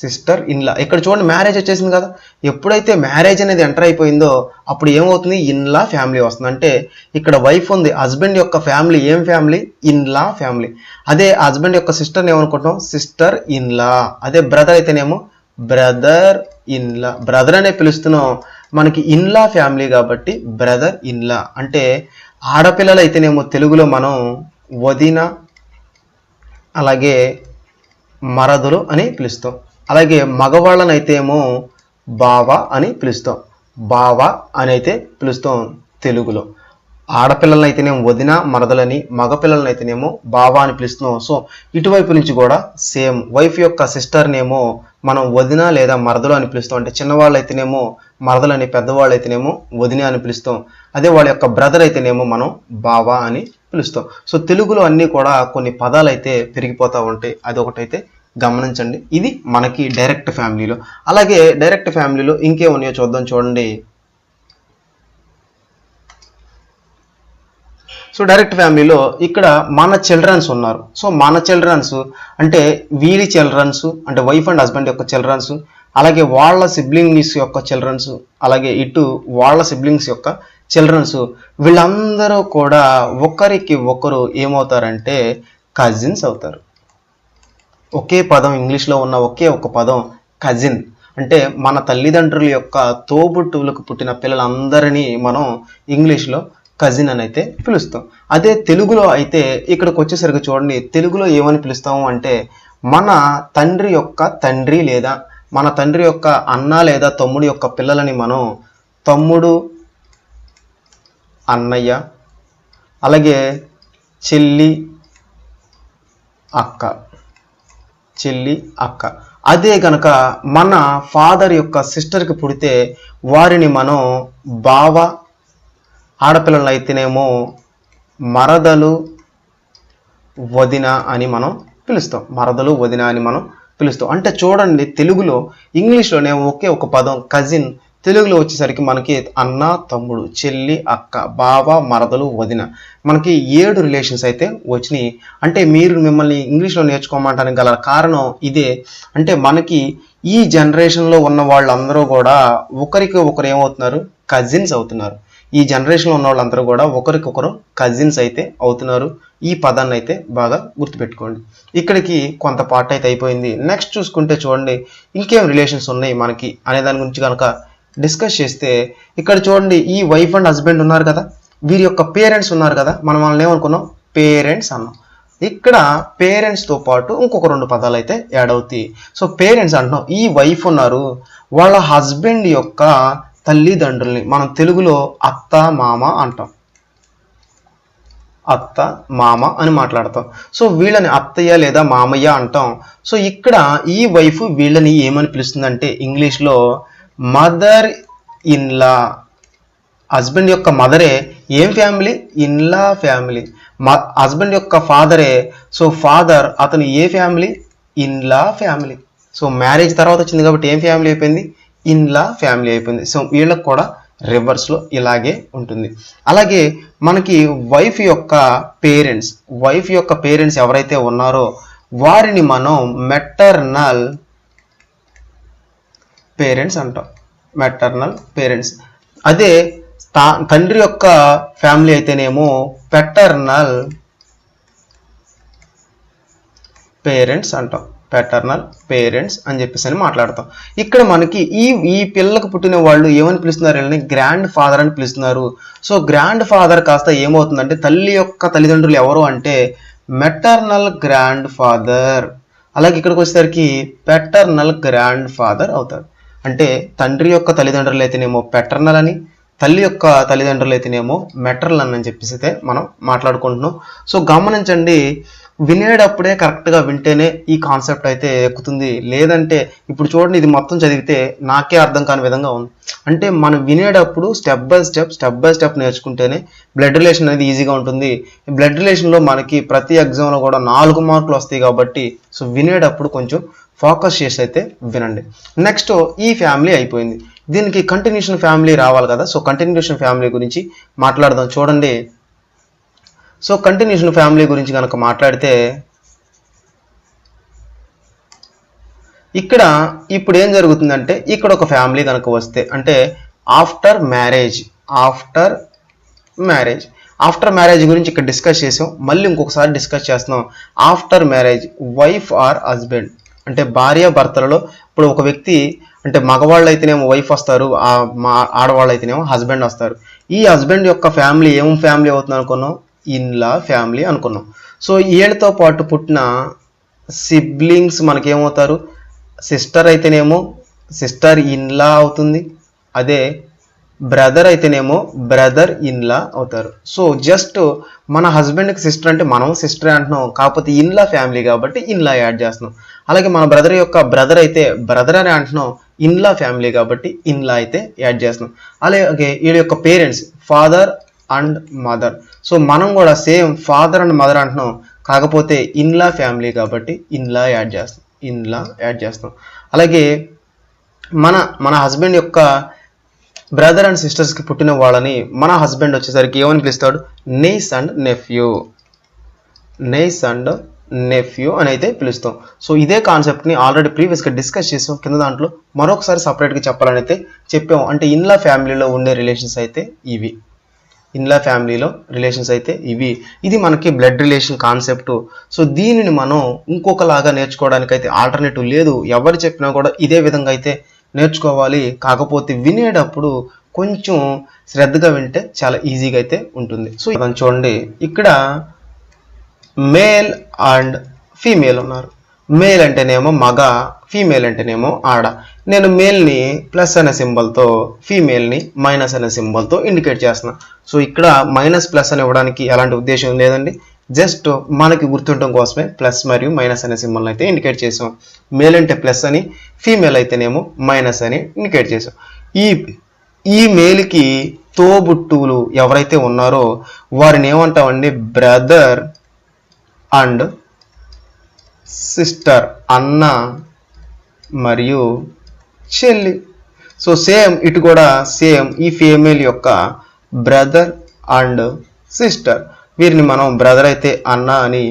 Sister in-law. ఇక్కడ చూడండి, మ్యారేజ్ వచ్చేసింది కదా. ఎప్పుడైతే మ్యారేజ్ అనేది ఎంటర్ అయిపోయిందో అప్పుడు ఏమవుతుంది? ఇన్లా ఫ్యామిలీ వస్తుంది. అంటే ఇక్కడ వైఫ్ ఉంది, హస్బెండ్ యొక్క ఫ్యామిలీ ఏం ఫ్యామిలీ? In law family. అదే హస్బెండ్ యొక్క సిస్టర్ని ఏమనుకుంటాం? Sister in-law. అదే బ్రదర్ అయితేనేమో బ్రదర్ ఇన్లా. బ్రదర్ అనే పిలుస్తున్నాం, మనకి ఇన్లా ఫ్యామిలీ కాబట్టి బ్రదర్ ఇన్లా. అంటే ఆడపిల్లలు అయితేనేమో తెలుగులో మనం వదిన అలాగే మరదులు అని పిలుస్తాం. అలాగే మగవాళ్ళనైతే ఏమో బావ అని పిలుస్తాం. బావ అని అయితే పిలుస్తాం తెలుగులో. ఆడపిల్లలని అయితేనేమో వదిన మరదలని, మగపిల్లలని అయితేనేమో బావ అని పిలుస్తున్నాం. సో ఇటువైపు నుంచి కూడా సేమ్ వైఫ్ యొక్క సిస్టర్నేమో మనం వదిన లేదా మరదలు అని పిలుస్తాం. అంటే చిన్నవాళ్ళు అయితేనేమో మరదలని, పెద్దవాళ్ళు అయితేనేమో వదిన అని పిలుస్తాం. అదే వాళ్ళ యొక్క బ్రదర్ అయితేనేమో మనం బావ అని పిలుస్తాం. సో తెలుగులో అన్నీ కూడా కొన్ని పదాలు అయితే పెరిగిపోతూ ఉంటాయి. అది ఒకటైతే గమనించండి. ఇది మనకి డైరెక్ట్ ఫ్యామిలీలో. అలాగే డైరెక్ట్ ఫ్యామిలీలో ఇంకేమున్నాయో చూద్దాం. చూడండి. సో డైరెక్ట్ ఫ్యామిలీలో ఇక్కడ మన చిల్డ్రన్స్ ఉన్నారు. సో మన చిల్డ్రన్స్ అంటే వీరి చిల్డ్రన్స్, అంటే వైఫ్ అండ్ హస్బెండ్ యొక్క చిల్డ్రన్స్, అలాగే వాళ్ళ సిబ్లింగ్స్ యొక్క చిల్డ్రన్స్, అలాగే ఇటు వాళ్ళ సిబ్లింగ్స్ యొక్క చిల్డ్రన్స్, వీళ్ళందరూ కూడా ఒకరికి ఒకరు ఏమవుతారంటే కజిన్స్ అవుతారు. ఒకే పదం, ఇంగ్లీష్లో ఉన్న ఒకే ఒక పదం కజిన్. అంటే మన తల్లిదండ్రుల యొక్క తోబుట్టువులకు పుట్టిన పిల్లలందరినీ మనం ఇంగ్లీష్లో కజిన్ అని అయితే పిలుస్తాం. అదే తెలుగులో అయితే ఇక్కడికి వచ్చేసరికి చూడండి, తెలుగులో ఏమని పిలుస్తాము అంటే మన తండ్రి యొక్క తండ్రి లేదా మన తండ్రి యొక్క అన్న లేదా తమ్ముడు యొక్క పిల్లలని మనం తమ్ముడు, అన్నయ్య, అలాగే చెల్లి, అక్క. అదే గనక మన ఫాదర్ యొక్క సిస్టర్కి పుడితే వారిని మనం బావ, ఆడపిల్లలు అయితేనేమో మరదలు, వదిన అని మనం పిలుస్తాం. అంటే చూడండి, తెలుగులో ఇంగ్లీష్లోనే ఒకే ఒక పదం కజిన్, తెలుగులో వచ్చేసరికి మనకి అన్న, తమ్ముడు, చెల్లి, అక్క, బావ, మరదలు, వదిన, మనకి 7 రిలేషన్స్ అయితే వచ్చినాయి. అంటే మిమ్మల్ని ఇంగ్లీష్లో నేర్చుకోమంటానికి గల కారణం ఇదే. అంటే మనకి ఈ జనరేషన్లో ఉన్న వాళ్ళందరూ కూడా ఒకరికి ఒకరు ఏమవుతున్నారు, కజిన్స్ అవుతున్నారు. ఈ జనరేషన్లో ఉన్న వాళ్ళందరూ కూడా ఒకరికొకరు కజిన్స్ అయితే అవుతున్నారు. ఈ పదాన్ని అయితే బాగా గుర్తుపెట్టుకోండి. ఇక్కడికి కొంత పార్ట్ అయితే అయిపోయింది. నెక్స్ట్ చూసుకుంటే చూడండి, ఇంకేం రిలేషన్స్ ఉన్నాయి మనకి అనే దాని గురించి కనుక డిస్కస్ చేస్తే ఇక్కడ చూడండి, ఈ వైఫ్ అండ్ హస్బెండ్ ఉన్నారు కదా, వీరి యొక్క పేరెంట్స్ ఉన్నారు కదా, మనం వాళ్ళని ఏమనుకున్నాం, పేరెంట్స్ అన్నాం. ఇక్కడ పేరెంట్స్తో పాటు ఇంకొక 2 పదాలు అయితే యాడ్ అవుతాయి. సో పేరెంట్స్ అంటున్నాం, ఈ వైఫ్ ఉన్నారు, వాళ్ళ హస్బెండ్ యొక్క తల్లిదండ్రుల్ని మనం తెలుగులో అత్త, మామ అంటాం. అత్త, మామ అని మాట్లాడతాం. సో వీళ్ళని అత్తయ్య లేదా మామయ్య అంటాం. సో ఇక్కడ ఈ వైఫ్ వీళ్ళని ఏమని పిలుస్తుందంటే ఇంగ్లీష్లో మదర్ ఇన్లా. హస్బెండ్ యొక్క మదరే ఏం ఫ్యామిలీ, ఇన్లా ఫ్యామిలీ. హస్బెండ్ యొక్క ఫాదరే, సో ఫాదర్ అతను ఏ family, in law family. So marriage తర్వాత వచ్చింది కాబట్టి ఏం ఫ్యామిలీ అయిపోయింది, ఇన్లా ఫ్యామిలీ అయిపోయింది. సో వీళ్ళకి కూడా రివర్స్లో ఇలాగే ఉంటుంది. అలాగే మనకి వైఫ్ యొక్క పేరెంట్స్ ఎవరైతే ఉన్నారో వారిని మనం మెటర్నల్ పేరెంట్స్ అంటాం. అదే తండ్రి యొక్క ఫ్యామిలీ అయితేనేమో పెటర్నల్ పేరెంట్స్ అంటాం. అని చెప్పేసి అని మాట్లాడతాం. ఇక్కడ మనకి ఈ పిల్లలకు పుట్టిన వాళ్ళు ఏమని పిలుస్తున్నారు, వీళ్ళని గ్రాండ్ ఫాదర్ అని పిలుస్తున్నారు. సో గ్రాండ్ ఫాదర్ కాస్త ఏమవుతుందంటే తల్లి యొక్క తల్లిదండ్రులు ఎవరు అంటే మెటర్నల్ గ్రాండ్ ఫాదర్. అలాగే ఇక్కడికి వచ్చేసరికి పెటర్నల్ గ్రాండ్ ఫాదర్ అవుతారు. అంటే తండ్రి యొక్క తల్లిదండ్రులు అయితేనేమో పెటర్నల్ అని, తల్లి యొక్క తల్లిదండ్రులు అయితేనేమో మెటర్నల్ అని చెప్పేసి అయితే మనం మాట్లాడుకుంటున్నాం. సో గమనించండి, వినేటప్పుడే కరెక్ట్గా వింటేనే ఈ కాన్సెప్ట్ అయితే ఎక్కుతుంది. లేదంటే ఇప్పుడు చూడండి, ఇది మొత్తం చదివితే నాకే అర్థం కాని విధంగా ఉంది. అంటే మనం వినేటప్పుడు స్టెప్ బై స్టెప్ నేర్చుకుంటేనే బ్లడ్ రిలేషన్ అనేది ఈజీగా ఉంటుంది. బ్లడ్ రిలేషన్లో మనకి ప్రతి ఎగ్జామ్లో కూడా 4 మార్కులు వస్తాయి కాబట్టి సో వినేటప్పుడు కొంచెం ఫోకస్ చేసి అయితే వినండి. నెక్స్ట్ ఈ ఫ్యామిలీ అయిపోయింది, దీనికి కంటిన్యూషన్ ఫ్యామిలీ రావాలి కదా. సో కంటిన్యూషన్ ఫ్యామిలీ గురించి మాట్లాడదాం. చూడండి, సో కంటిన్యూషన్ ఫ్యామిలీ గురించి కనుక మాట్లాడితే ఇక్కడ ఇప్పుడు ఏం జరుగుతుందంటే ఇక్కడ ఒక ఫ్యామిలీ కనుక వస్తే అంటే ఆఫ్టర్ మ్యారేజ్ గురించి ఇక్కడ డిస్కస్ చేసాం. మళ్ళీ ఇంకొకసారి డిస్కస్ చేస్తున్నాం. After marriage wife or husband అంటే భార్య భర్తలలో ఇప్పుడు ఒక వ్యక్తి అంటే మగవాళ్ళు అయితేనేమో వైఫ్ వస్తారు, ఆడవాళ్ళు అయితేనేమో హస్బెండ్ వస్తారు. ఈ హస్బెండ్ యొక్క ఫ్యామిలీ ఏం ఫ్యామిలీ అవుతుంది అనుకున్నాం, ఇన్లా ఫ్యామిలీ అనుకున్నాం. సో వీళ్ళతో పాటు పుట్టిన సిబ్లింగ్స్ మనకేమవుతారు, సిస్టర్ అయితేనేమో సిస్టర్ ఇన్లా అవుతుంది, అదే బ్రదర్ అయితేనేమో బ్రదర్ ఇన్లా అవుతారు. సో జస్ట్ మన హస్బెండ్కి సిస్టర్ అంటే మనం సిస్టర్ అంటున్నాం, కాకపోతే ఇన్లా ఫ్యామిలీ కాబట్టి ఇన్లా యాడ్ చేస్తున్నాం. అలాగే మన బ్రదర్ యొక్క బ్రదర్ అయితే బ్రదర్ అని అంటున్నాం, ఇన్లా ఫ్యామిలీ కాబట్టి ఇన్లా అయితే యాడ్ చేస్తున్నాం. అలాగే వీళ్ళ యొక్క parents father and mother. So మనం కూడా సేమ్ ఫాదర్ అండ్ మదర్ అంటున్నాం, కాకపోతే ఇన్లా ఫ్యామిలీ కాబట్టి ఇన్లా యాడ్ చేస్తాం. అలాగే మన హస్బెండ్ యొక్క బ్రదర్ అండ్ సిస్టర్స్కి పుట్టిన వాళ్ళని మన హస్బెండ్ వచ్చేసరికి ఏమని పిలుస్తాడు? నైస్ అండ్ నెఫ్యూ అని అయితే పిలుస్తాం. సో ఇదే కాన్సెప్ట్ని ఆల్రెడీ ప్రీవియస్గా డిస్కస్ చేసాం. కింద దాంట్లో మరొకసారి సపరేట్గా చెప్పాలని అయితే చెప్పాము. అంటే ఇన్లా ఫ్యామిలీలో ఉండే రిలేషన్స్ అయితే ఇవి. ఇది మనకి బ్లడ్ రిలేషన్ కాన్సెప్ట్. సో దీనిని మనం ఇంకొకలాగా నేర్చుకోవడానికి అయితే ఆల్టర్నేటివ్ లేదు. ఎవరు చెప్పినా కూడా ఇదే విధంగా అయితే నేర్చుకోవాలి. కాకపోతే వినేటప్పుడు కొంచెం శ్రద్ధగా వింటే చాలా ఈజీగా అయితే ఉంటుంది. సో ఇదని చూడండి, ఇక్కడ మేల్ అండ్ ఫీమేల్ ఉన్నారు. మేల్ అంటేనేమో మగ, ఫీమేల్ అంటేనేమో ఆడ. నేను మేల్ని ప్లస్ అనే సింబల్తో, ఫీమేల్ని మైనస్ అనే సింబల్తో ఇండికేట్ చేస్తున్నా. సో ఇక్కడ మైనస్ ప్లస్ అని ఇవ్వడానికి ఎలాంటి ఉద్దేశం లేదండి. జస్ట్ మనకి గుర్తుండటం కోసమే ప్లస్ మరియు మైనస్ అనే సింబల్ని అయితే ఇండికేట్ చేసాం. మేల్ అంటే ప్లస్ అని, ఫీమేల్ అయితేనేమో మైనస్ అని ఇండికేట్ చేసాం. ఈ మేల్కి తోబుట్టువులు ఎవరైతే ఉన్నారో వారిని ఏమంటామండి? బ్రదర్ అండ్ సిస్టర్, అన్న మరియు చెల్లి. సో సేమ్ ఇటు కూడా సేమ్ ఈ ఫీమేల్ యొక్క బ్రదర్ అండ్ సిస్టర్, వీరిని మనం బ్రదర్ అయితే అన్న అని,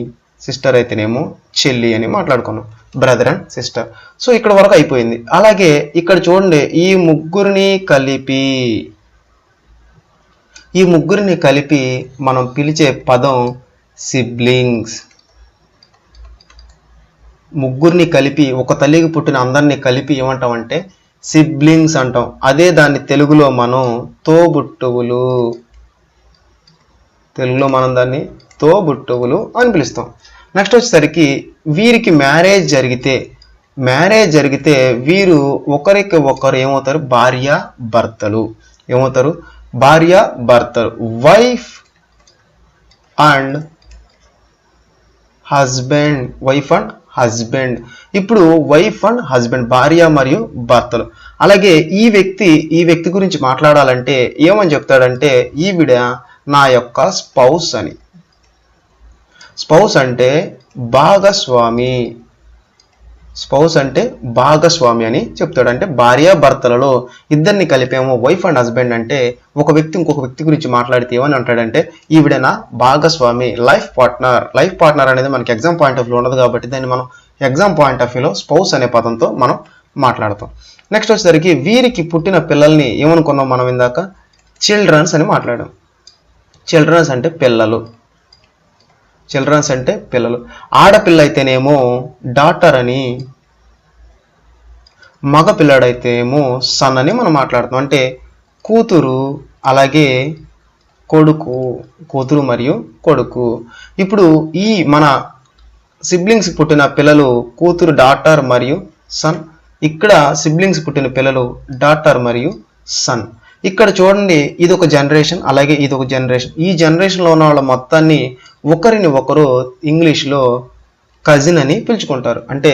సిస్టర్ అయితేనేమో చెల్లి అని మాట్లాడుకున్నాం. Brother and sister. సో ఇక్కడ వరకు అయిపోయింది. అలాగే ఇక్కడ చూడండి, ఈ ముగ్గురిని కలిపి మనం పిలిచే పదం సిబ్లింగ్స్. ముగ్గురిని కలిపి, ఒక తల్లికి పుట్టిన అందరినీ కలిపి ఏమంటామంటే సిబ్లింగ్స్ అంటాం. అదే దాన్ని తెలుగులో మనం తోబుట్టువులు అని పిలుస్తాం. నెక్స్ట్ వచ్చేసరికి వీరికి మ్యారేజ్ జరిగితే వీరు ఒకరికి ఒకరు ఏమవుతారు? భార్యాభర్తలు. Wife and husband. ఇప్పుడు వైఫ్ అండ్ హస్బెండ్, భార్య మరియు భర్తలు. అలాగే ఈ వ్యక్తి గురించి మాట్లాడాలంటే ఏమని చెప్తాడంటే, ఈవిడ నా యొక్క స్పౌస్ అని. స్పౌస్ అంటే భాగస్వామి అని చెప్తాడు. అంటే భార్య భర్తలలో ఇద్దరిని కలిపేమో వైఫ్ అండ్ హస్బెండ్ అంటే, ఒక వ్యక్తి ఇంకొక వ్యక్తి గురించి మాట్లాడితే ఏమని అంటాడంటే, ఈవిడ నా భాగస్వామి, లైఫ్ పార్ట్నర్ అనేది మనకి ఎగ్జామ్ పాయింట్ ఆఫ్ వ్యూ ఉండదు కాబట్టి దాన్ని మనం ఎగ్జామ్ పాయింట్ ఆఫ్ వ్యూలో స్పౌస్ అనే పదంతో మనం మాట్లాడతాం. నెక్స్ట్ వచ్చేసరికి వీరికి పుట్టిన పిల్లల్ని ఏమనుకున్నాం మనం ఇందాక? చిల్డ్రన్స్ అని మాట్లాడాం. చిల్డ్రన్స్ అంటే పిల్లలు. ఆడపిల్ల అయితేనేమో డాటర్ అని, మగ పిల్లాడైతేనేమో సన్ అని మనం మాట్లాడుతాం. అంటే కూతురు, అలాగే కూతురు మరియు కొడుకు. ఇప్పుడు ఈ మన సిబ్లింగ్స్ పుట్టిన పిల్లలు కూతురు డాటర్ మరియు సన్. ఇక్కడ సిబ్లింగ్స్ పుట్టిన పిల్లలు డాటర్ మరియు సన్. ఇక్కడ చూడండి, ఇది ఒక జనరేషన్, అలాగే ఇది ఒక జనరేషన్. ఈ జనరేషన్లో ఉన్న వాళ్ళ మొత్తాన్ని ఒకరిని ఒకరు ఇంగ్లీష్లో కజిన్ అని పిలుచుకుంటారు. అంటే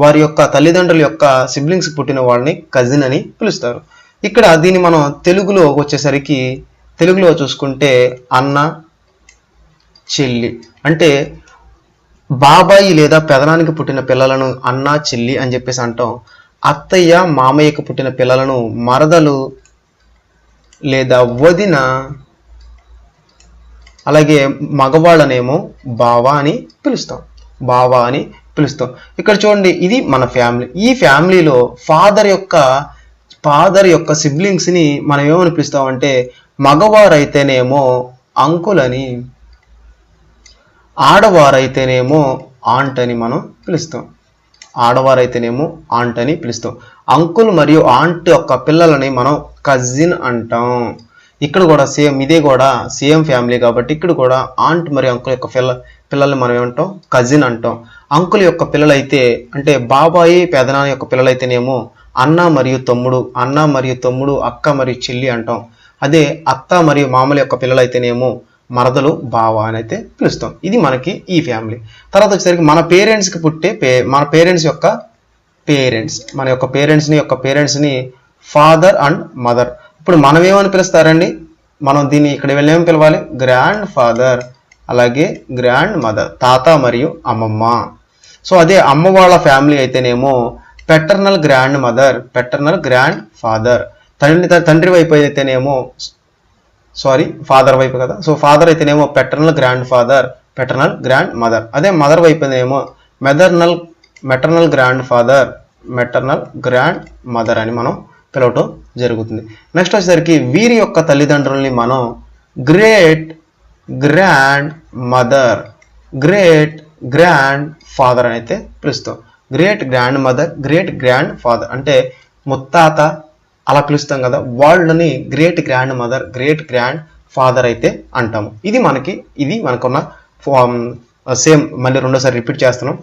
వారి యొక్క తల్లిదండ్రుల యొక్క సిబ్లింగ్స్ పుట్టిన వాళ్ళని కజిన్ అని పిలుస్తారు. ఇక్కడ దీన్ని మనం తెలుగులో వచ్చేసరికి, తెలుగులో చూసుకుంటే అన్న చెల్లి. అంటే బాబాయి లేదా పెదనానికి పుట్టిన పిల్లలను అన్న చెల్లి అని చెప్పేసి అంటాం. అత్తయ్య మామయ్యకు పుట్టిన పిల్లలను మరదలు లేదా వదిన, అలాగే మగవాళ్ళనేమో బావా అని పిలుస్తాం. ఇక్కడ చూడండి, ఇది మన ఫ్యామిలీ. ఈ ఫ్యామిలీలో ఫాదర్ యొక్క సిబ్లింగ్స్ని మనం ఏమని పిలుస్తామంటే, మగవారైతేనేమో అంకుల్ అని, ఆడవారైతేనేమో ఆంట్ అని మనం పిలుస్తాం. అంకుల్ మరియు ఆంట్ యొక్క పిల్లలని మనం కజిన్ అంటాం. ఇక్కడ కూడా సేమ్, ఇదే కూడా సేమ్ ఫ్యామిలీ కాబట్టి ఇక్కడ కూడా ఆంట్ మరియు అంకుల్ యొక్క పిల్లల్ని మనం ఏమంటాం? కజిన్ అంటాం. అంకుల్ యొక్క పిల్లలైతే, అంటే బాబాయి పెదనాన్న యొక్క పిల్లలైతేనేమో అన్న మరియు తమ్ముడు, అన్న మరియు తమ్ముడు, అక్క మరియు చెల్లి అంటాం. అదే అత్త మరియు మామల యొక్క పిల్లలు అయితేనేమో మరదలు, బావ అని అయితే పిలుస్తాం. ఇది మనకి ఈ ఫ్యామిలీ. తర్వాత వచ్చేసరికి మన పేరెంట్స్కి పుట్టే మన పేరెంట్స్ యొక్క పేరెంట్స్, మన యొక్క పేరెంట్స్ని ఫాదర్ అండ్ మదర్. ఇప్పుడు మనం ఏమని పిలుస్తారండి, మనం దీన్ని ఇక్కడ వెళ్ళేమని పిలవాలి, గ్రాండ్ ఫాదర్, అలాగే గ్రాండ్ మదర్, తాత మరియు అమ్మమ్మ. సో అదే అమ్మ వాళ్ళ ఫ్యామిలీ అయితేనేమో paternal grand mother, paternal grand father. తండ్రి వైపు అయితేనేమో ఫాదర్ వైపు కదా, సో ఫాదర్ అయితేనేమో paternal grand father, paternal grand mother. అదే మదర్ వైపు అయితేనేమో maternal grand father, maternal grand mother అని మనం పిలవటం జరుగుతుంది. నెక్స్ట్ వచ్చేసరికి వీరి యొక్క తల్లిదండ్రుల్ని మనం great grand mother, great grand father అని అయితే పిలుస్తాం. Great grand mother, great grand father అంటే ముత్తాత అలా పిలుస్తాం కదా, వాళ్ళని great grand mother, great grand father అయితే అంటాము. ఇది మనకున్న సేమ్, మళ్ళీ రెండోసారి రిపీట్ చేస్తున్నాం.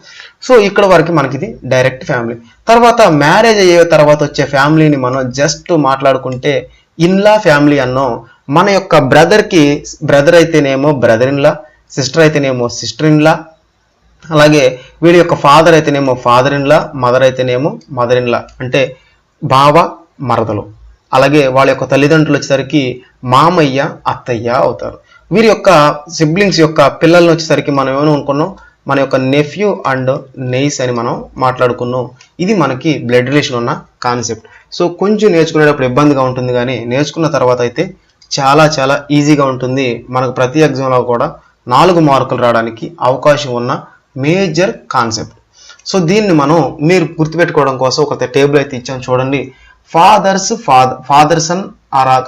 సో ఇక్కడ వరకు మనకి ఇది డైరెక్ట్ ఫ్యామిలీ. తర్వాత మ్యారేజ్ అయ్యే తర్వాత వచ్చే ఫ్యామిలీని మనం జస్ట్ మాట్లాడుకుంటే ఇన్లా ఫ్యామిలీ అన్నాం. మన యొక్క బ్రదర్ అయితేనేమో బ్రదర్ ఇన్లా, సిస్టర్ అయితేనేమో సిస్టర్ ఇన్లా, అలాగే వీడి యొక్క ఫాదర్ అయితేనేమో ఫాదర్ ఇన్లా, మదర్ అయితేనేమో మదర్ ఇన్లా అంటే బావ మరదలు. అలాగే వాళ్ళ యొక్క తల్లిదండ్రులు వచ్చేసరికి మామయ్య అత్తయ్య అవుతారు. వీరి యొక్క సిబ్లింగ్స్ యొక్క పిల్లల్ని వచ్చేసరికి మనం ఏమని అనుకున్నాం, మన యొక్క నెఫ్యూ అండ్ నెయిస్ అని మనం మాట్లాడుకున్నాం. ఇది మనకి బ్లడ్ రిలేషన్ ఉన్న కాన్సెప్ట్. సో కొంచెం నేర్చుకునేటప్పుడు ఇబ్బందిగా ఉంటుంది, కానీ నేర్చుకున్న తర్వాత అయితే చాలా చాలా ఈజీగా ఉంటుంది. మనకు ప్రతి ఎగ్జామ్లో కూడా 4 మార్కులు రావడానికి అవకాశం ఉన్న మేజర్ కాన్సెప్ట్. సో దీన్ని మీరు గుర్తుపెట్టుకోవడం కోసం ఒక టేబుల్ అయితే ఇచ్చాను చూడండి. ఫాదర్ సన్,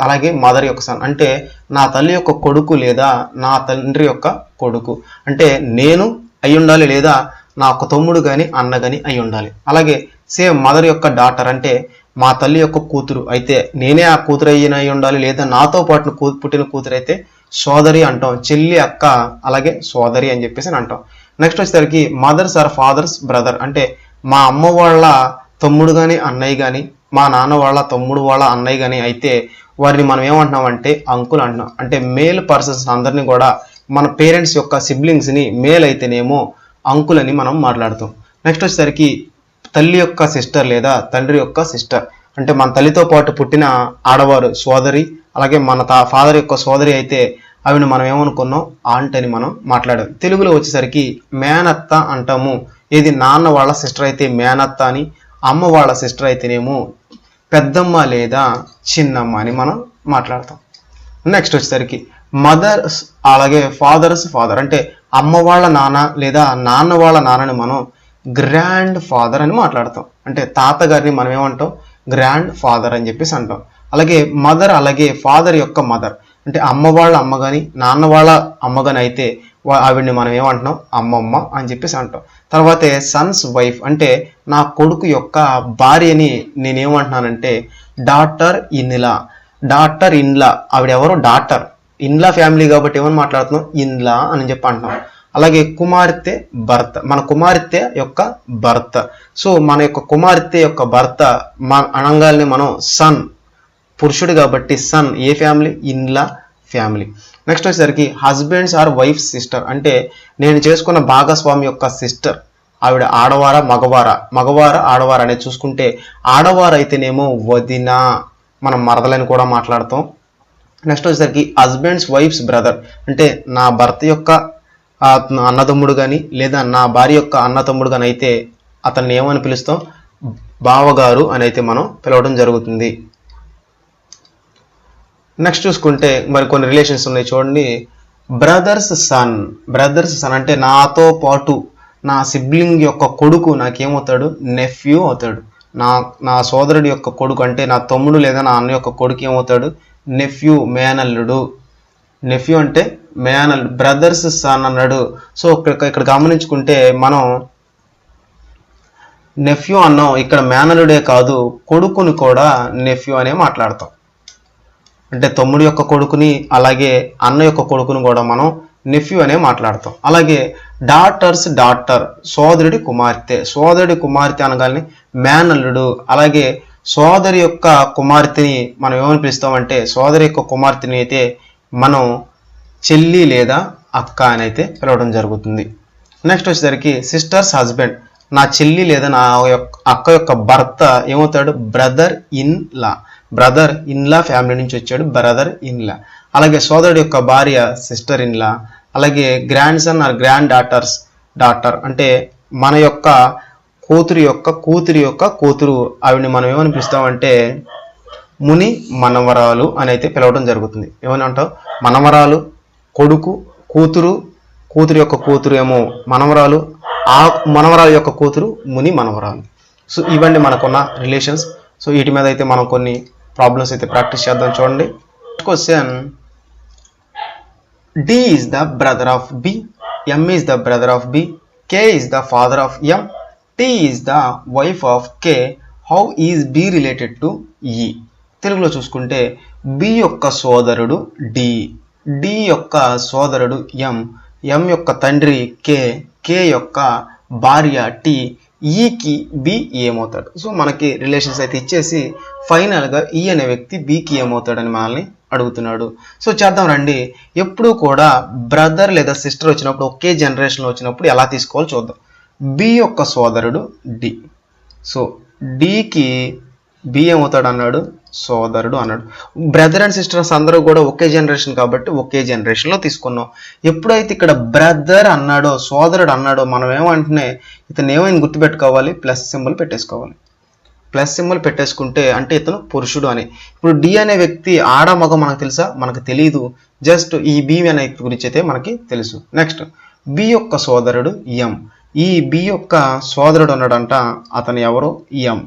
అలాగే మదర్ యొక్క సన్ అంటే నా తల్లి యొక్క కొడుకు లేదా నా తండ్రి యొక్క కొడుకు అంటే నేను అయి ఉండాలి, లేదా నా ఒక తమ్ముడు కానీ అన్న కానీ అయి ఉండాలి. అలాగే సేమ్ మదర్ యొక్క డాటర్ అంటే మా తల్లి యొక్క కూతురు అయితే నేనే ఆ కూతురు అయి ఉండాలి, లేదా నాతో పాటు పుట్టిన కూతురు అయితే సోదరి అంటాం. చెల్లి, అక్క, అలాగే సోదరి అని చెప్పేసి అంటాం. నెక్స్ట్ వచ్చేసరికి మదర్స్ ఆర్ ఫాదర్స్ బ్రదర్ అంటే మా అమ్మ వాళ్ళ తమ్ముడు కానీ అన్నయ్య కానీ, మా నాన్న వాళ్ళ తమ్ముడు వాళ్ళ అన్నయ్య కానీ అయితే వారిని మనం ఏమంటున్నాం అంటే అంకుల్ అంటున్నాం. అంటే మేల్ పర్సన్స్ అందరినీ కూడా మన పేరెంట్స్ యొక్క సిబ్లింగ్స్ని మేల్ అయితేనేమో అంకుల్ అని మనం మాట్లాడుతాం. నెక్స్ట్ వచ్చేసరికి తల్లి యొక్క సిస్టర్ లేదా తండ్రి యొక్క సిస్టర్ అంటే మన తల్లితో పాటు పుట్టిన ఆడవారు సోదరి, అలాగే మన ఫాదర్ యొక్క సోదరి అయితే అవిని మనం ఏమనుకున్నాం ఆంట్ అని మనం మాట్లాడాం. తెలుగులో వచ్చేసరికి మేనత్త అంటాము. ఇది నాన్న వాళ్ళ సిస్టర్ అయితే మేనత్త అని, అమ్మ వాళ్ళ సిస్టర్ అయితేనేమో పెద్దమ్మ లేదా చిన్నమ్మ అని మనం మాట్లాడతాం. నెక్స్ట్ వచ్చేసరికి మదర్స్ అలాగే ఫాదర్స్ ఫాదర్ అంటే అమ్మ వాళ్ళ నాన్న లేదా నాన్న వాళ్ళ నాన్నని మనం గ్రాండ్ ఫాదర్ అని మాట్లాడతాం. అంటే తాతగారిని మనం ఏమంటాం గ్రాండ్ ఫాదర్ అని చెప్పేసి అంటాం. అలాగే మదర్ అలాగే ఫాదర్ యొక్క మదర్ అంటే అమ్మ వాళ్ళ అమ్మ కానీ నాన్న వాళ్ళ అమ్మ కానీ అయితే ఆవిడ్ని మనం ఏమంటున్నాం అమ్మమ్మ అని చెప్పేసి అంటాం. తర్వాతే సన్స్ వైఫ్ అంటే నా కొడుకు యొక్క భార్యని నేనేమంటున్నానంటే డాటర్ ఇన్లా, డాటర్ ఇన్లా. ఆవిడెవరో డాటర్, ఇన్లా ఫ్యామిలీ కాబట్టి ఏమని మాట్లాడుతున్నాం ఇన్లా అని చెప్పి అంటున్నాం. అలాగే కుమార్తె భర్త, మన కుమార్తె యొక్క భర్త. సో మన యొక్క కుమార్తె యొక్క భర్త అనగానే మనం సన్, పురుషుడు కాబట్టి సన్ ఏ ఫ్యామిలీ ఇన్లా ఫ్యామిలీ. నెక్స్ట్ వచ్చేసరికి హస్బెండ్స్ ఆర్ వైఫ్ సిస్టర్ అంటే నేను చేసుకున్న భాగస్వామి యొక్క సిస్టర్ ఆవిడ ఆడవారా మగవారా ఆడవారా అనేది చూసుకుంటే ఆడవారు అయితేనేమో వదిన, మనం మరదలని కూడా మాట్లాడతాం. నెక్స్ట్ వచ్చేసరికి హస్బెండ్స్ వైఫ్స్ బ్రదర్ అంటే నా భర్త యొక్క అన్నతమ్ముడు కానీ లేదా నా భార్య యొక్క అన్నతమ్ముడు కానీ అయితే అతన్ని ఏమని పిలుస్తాం బావగారు అని అయితే మనం పిలవడం జరుగుతుంది. నెక్స్ట్ చూసుకుంటే మరి కొన్ని రిలేషన్స్ ఉన్నాయి చూడండి. బ్రదర్స్ సన్ అంటే నాతో పాటు నా సిబ్లింగ్ యొక్క కొడుకు నాకేమవుతాడు నెఫ్యూ అవుతాడు. నా సోదరుడి యొక్క కొడుకు అంటే నా తమ్ముడు లేదా నా అన్న యొక్క కొడుకు ఏమవుతాడు నెఫ్యూ, మేనల్లుడు. నెఫ్యూ అంటే మేనల్, బ్రదర్స్ సన్ అన్నాడు. సో ఇక్కడ గమనించుకుంటే మనం నెఫ్యూ అన్నాం. ఇక్కడ మేనల్లుడే కాదు కొడుకుని కూడా నెఫ్యూ అనే మాట్లాడతాం. అంటే తమ్ముడు యొక్క కొడుకుని అలాగే అన్న యొక్క కొడుకుని కూడా మనం నెఫ్యూ అనే మాట్లాడతాం. అలాగే డాటర్ సోదరుడి కుమార్తె అనగానే మేనల్లుడు. అలాగే సోదరి యొక్క కుమార్తెని మనం ఏమని పిలుస్తామంటే, సోదరి యొక్క కుమార్తెని అయితే మనం చెల్లి లేదా అక్క అని అయితే పిలవడం జరుగుతుంది. నెక్స్ట్ వచ్చేసరికి సిస్టర్స్ హస్బెండ్, నా చెల్లి లేదా నా అక్క యొక్క భర్త ఏమవుతాడు, brother in law. Brother in law family నుంచి వచ్చాడు, బ్రదర్ ఇన్ లా. అలాగే సోదరుడి యొక్క భార్య సిస్టర్ ఇన్ లా. అలాగే grandson or granddaughter అంటే మన యొక్క కూతురి యొక్క కూతురు, ఆవిడని మనం ఏమని పిలుస్తామంటే ముని మనవరాలు అని అయితే పిలవడం జరుగుతుంది. ఏమని అంటావు, మనవరాలు, కొడుకు, కూతురు యొక్క కూతురు ఏమో మనవరాలు, ఆ మనవరాలు యొక్క కూతురు ముని మనవరాలు. సో ఇవన్నీ మనకున్న రిలేషన్స్. సో వీటి మీద అయితే మనం కొన్ని ప్రాబ్లమ్స్ అయితే ప్రాక్టీస్ చేద్దాం. చూడండి. Question, D is the brother of B, M is the brother of B, K is the father of M, T is the wife of K. How is B related to E? తెలుగులో చూసుకుంటే B యొక్క సోదరుడు D, D యొక్క సోదరుడు M, M యొక్క తండ్రి K యొక్క భార్య T, ఈకి బి ఏమవుతాడు. సో మనకి రిలేషన్స్ అయితే ఇచ్చేసి ఫైనల్గా ఈ అనే వ్యక్తి బికి ఏమవుతాడని మనల్ని అడుగుతున్నాడు. సో చేద్దాం రండి. ఎప్పుడు కూడా బ్రదర్ లేదా సిస్టర్ వచ్చినప్పుడు, ఒకే జనరేషన్లో వచ్చినప్పుడు ఎలా తీసుకోవాలో చూద్దాం. బి యొక్క సోదరుడు డి. సో డికి బి ఏమవుతాడు అన్నాడు, సోదరుడు అన్నాడు. బ్రదర్ అండ్ సిస్టర్స్ అందరూ కూడా ఒకే జనరేషన్ కాబట్టి ఒకే జనరేషన్లో తీసుకున్నాం. ఎప్పుడైతే ఇక్కడ బ్రదర్ అన్నాడో, సోదరుడు అన్నాడో, మనం ఏమంటే ఇతను ఏమైనా గుర్తుపెట్టుకోవాలి, ప్లస్ సింబల్ పెట్టేసుకోవాలి. ప్లస్ సింబల్ పెట్టేసుకుంటే అంటే ఇతను పురుషుడు అని. ఇప్పుడు డి అనే వ్యక్తి ఆడ మగ మనకు తెలుసా, మనకు తెలియదు. జస్ట్ ఈ బి అనే వ్యక్తి గురించి అయితే మనకి తెలుసు. నెక్స్ట్ బి యొక్క సోదరుడు ఎం. ఈ బి యొక్క సోదరుడు అన్నాడంట, అతను ఎవరు, ఎం.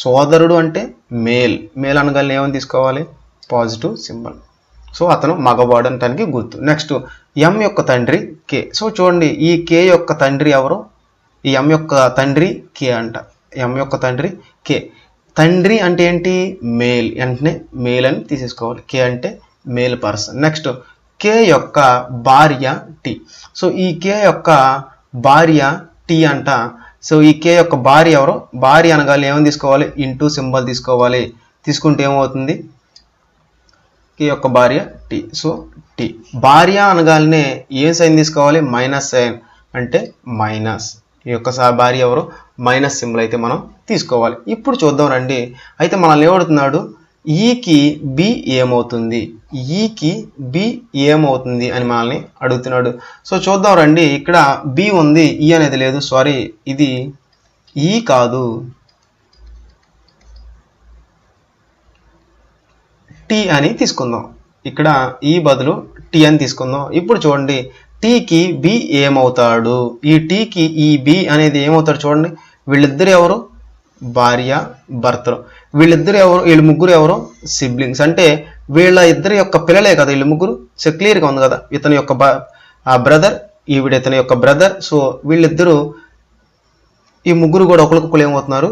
సోదరుడు అంటే మేల్ అనగానే ఏమని తీసుకోవాలి, పాజిటివ్ సింబల్. సో అతను మగవాడు అనటానికి గుర్తు. నెక్స్ట్ ఎం యొక్క తండ్రి కే. సో చూడండి, ఈ కే యొక్క తండ్రి ఎవరు, ఈ ఎం యొక్క తండ్రి కే అంట. ఎం యొక్క తండ్రి కే. తండ్రి అంటే ఏంటి, మేల్, వెంటనే మేల్ అని తీసేసుకోవాలి. కే అంటే మేల్ పర్సన్. నెక్స్ట్ కే యొక్క భార్య టి. సో ఈ కే యొక్క భార్య టి అంట. సో ఈ కే యొక్క భార్య ఎవరు, భార్య అనగానే ఏమని తీసుకోవాలి, ఇంటూ సింబల్ తీసుకోవాలి. తీసుకుంటే ఏమవుతుంది, కే యొక్క భార్య టి. So T. భార్య అనగానే ఏం సైన్ తీసుకోవాలి, మైనస్ సైన్, అంటే మైనస్. ఈ యొక్క భార్య ఎవరు, మైనస్ సింబల్ అయితే మనం తీసుకోవాలి. ఇప్పుడు చూద్దాం రండి. అయితే మనల్ని ఏమడుతున్నాడు, ఈకి బి ఏమవుతుంది, ఈకి బి ఏమవుతుంది అని మనల్ని అడుగుతున్నాడు. సో చూద్దాం రండి. ఇక్కడ బి ఉంది, ఈ అనేది లేదు. సారీ, ఇది ఈ కాదు, టీ అని తీసుకుందాం. ఇక్కడ ఈ బదులు టీ అని తీసుకుందాం. ఇప్పుడు చూడండి, టీకి బి ఏమవుతాడు, ఈ టీకి ఈ బి అనేది ఏమవుతాడు. చూడండి, వీళ్ళిద్దరు ఎవరు, భార్య భర్తలు. వీళ్ళిద్దరు ఎవరు, వీళ్ళు ముగ్గురు ఎవరు, సిబ్లింగ్స్. అంటే వీళ్ళ ఇద్దరి యొక్క పిల్లలే కదా వీళ్ళు ముగ్గురు. సో క్లియర్గా ఉంది కదా, ఇతని యొక్క బ్రదర్, ఈవిడ ఇతని యొక్క బ్రదర్. సో వీళ్ళిద్దరూ, ఈ ముగ్గురు కూడా ఒకరికొకరు ఏమవుతున్నారు,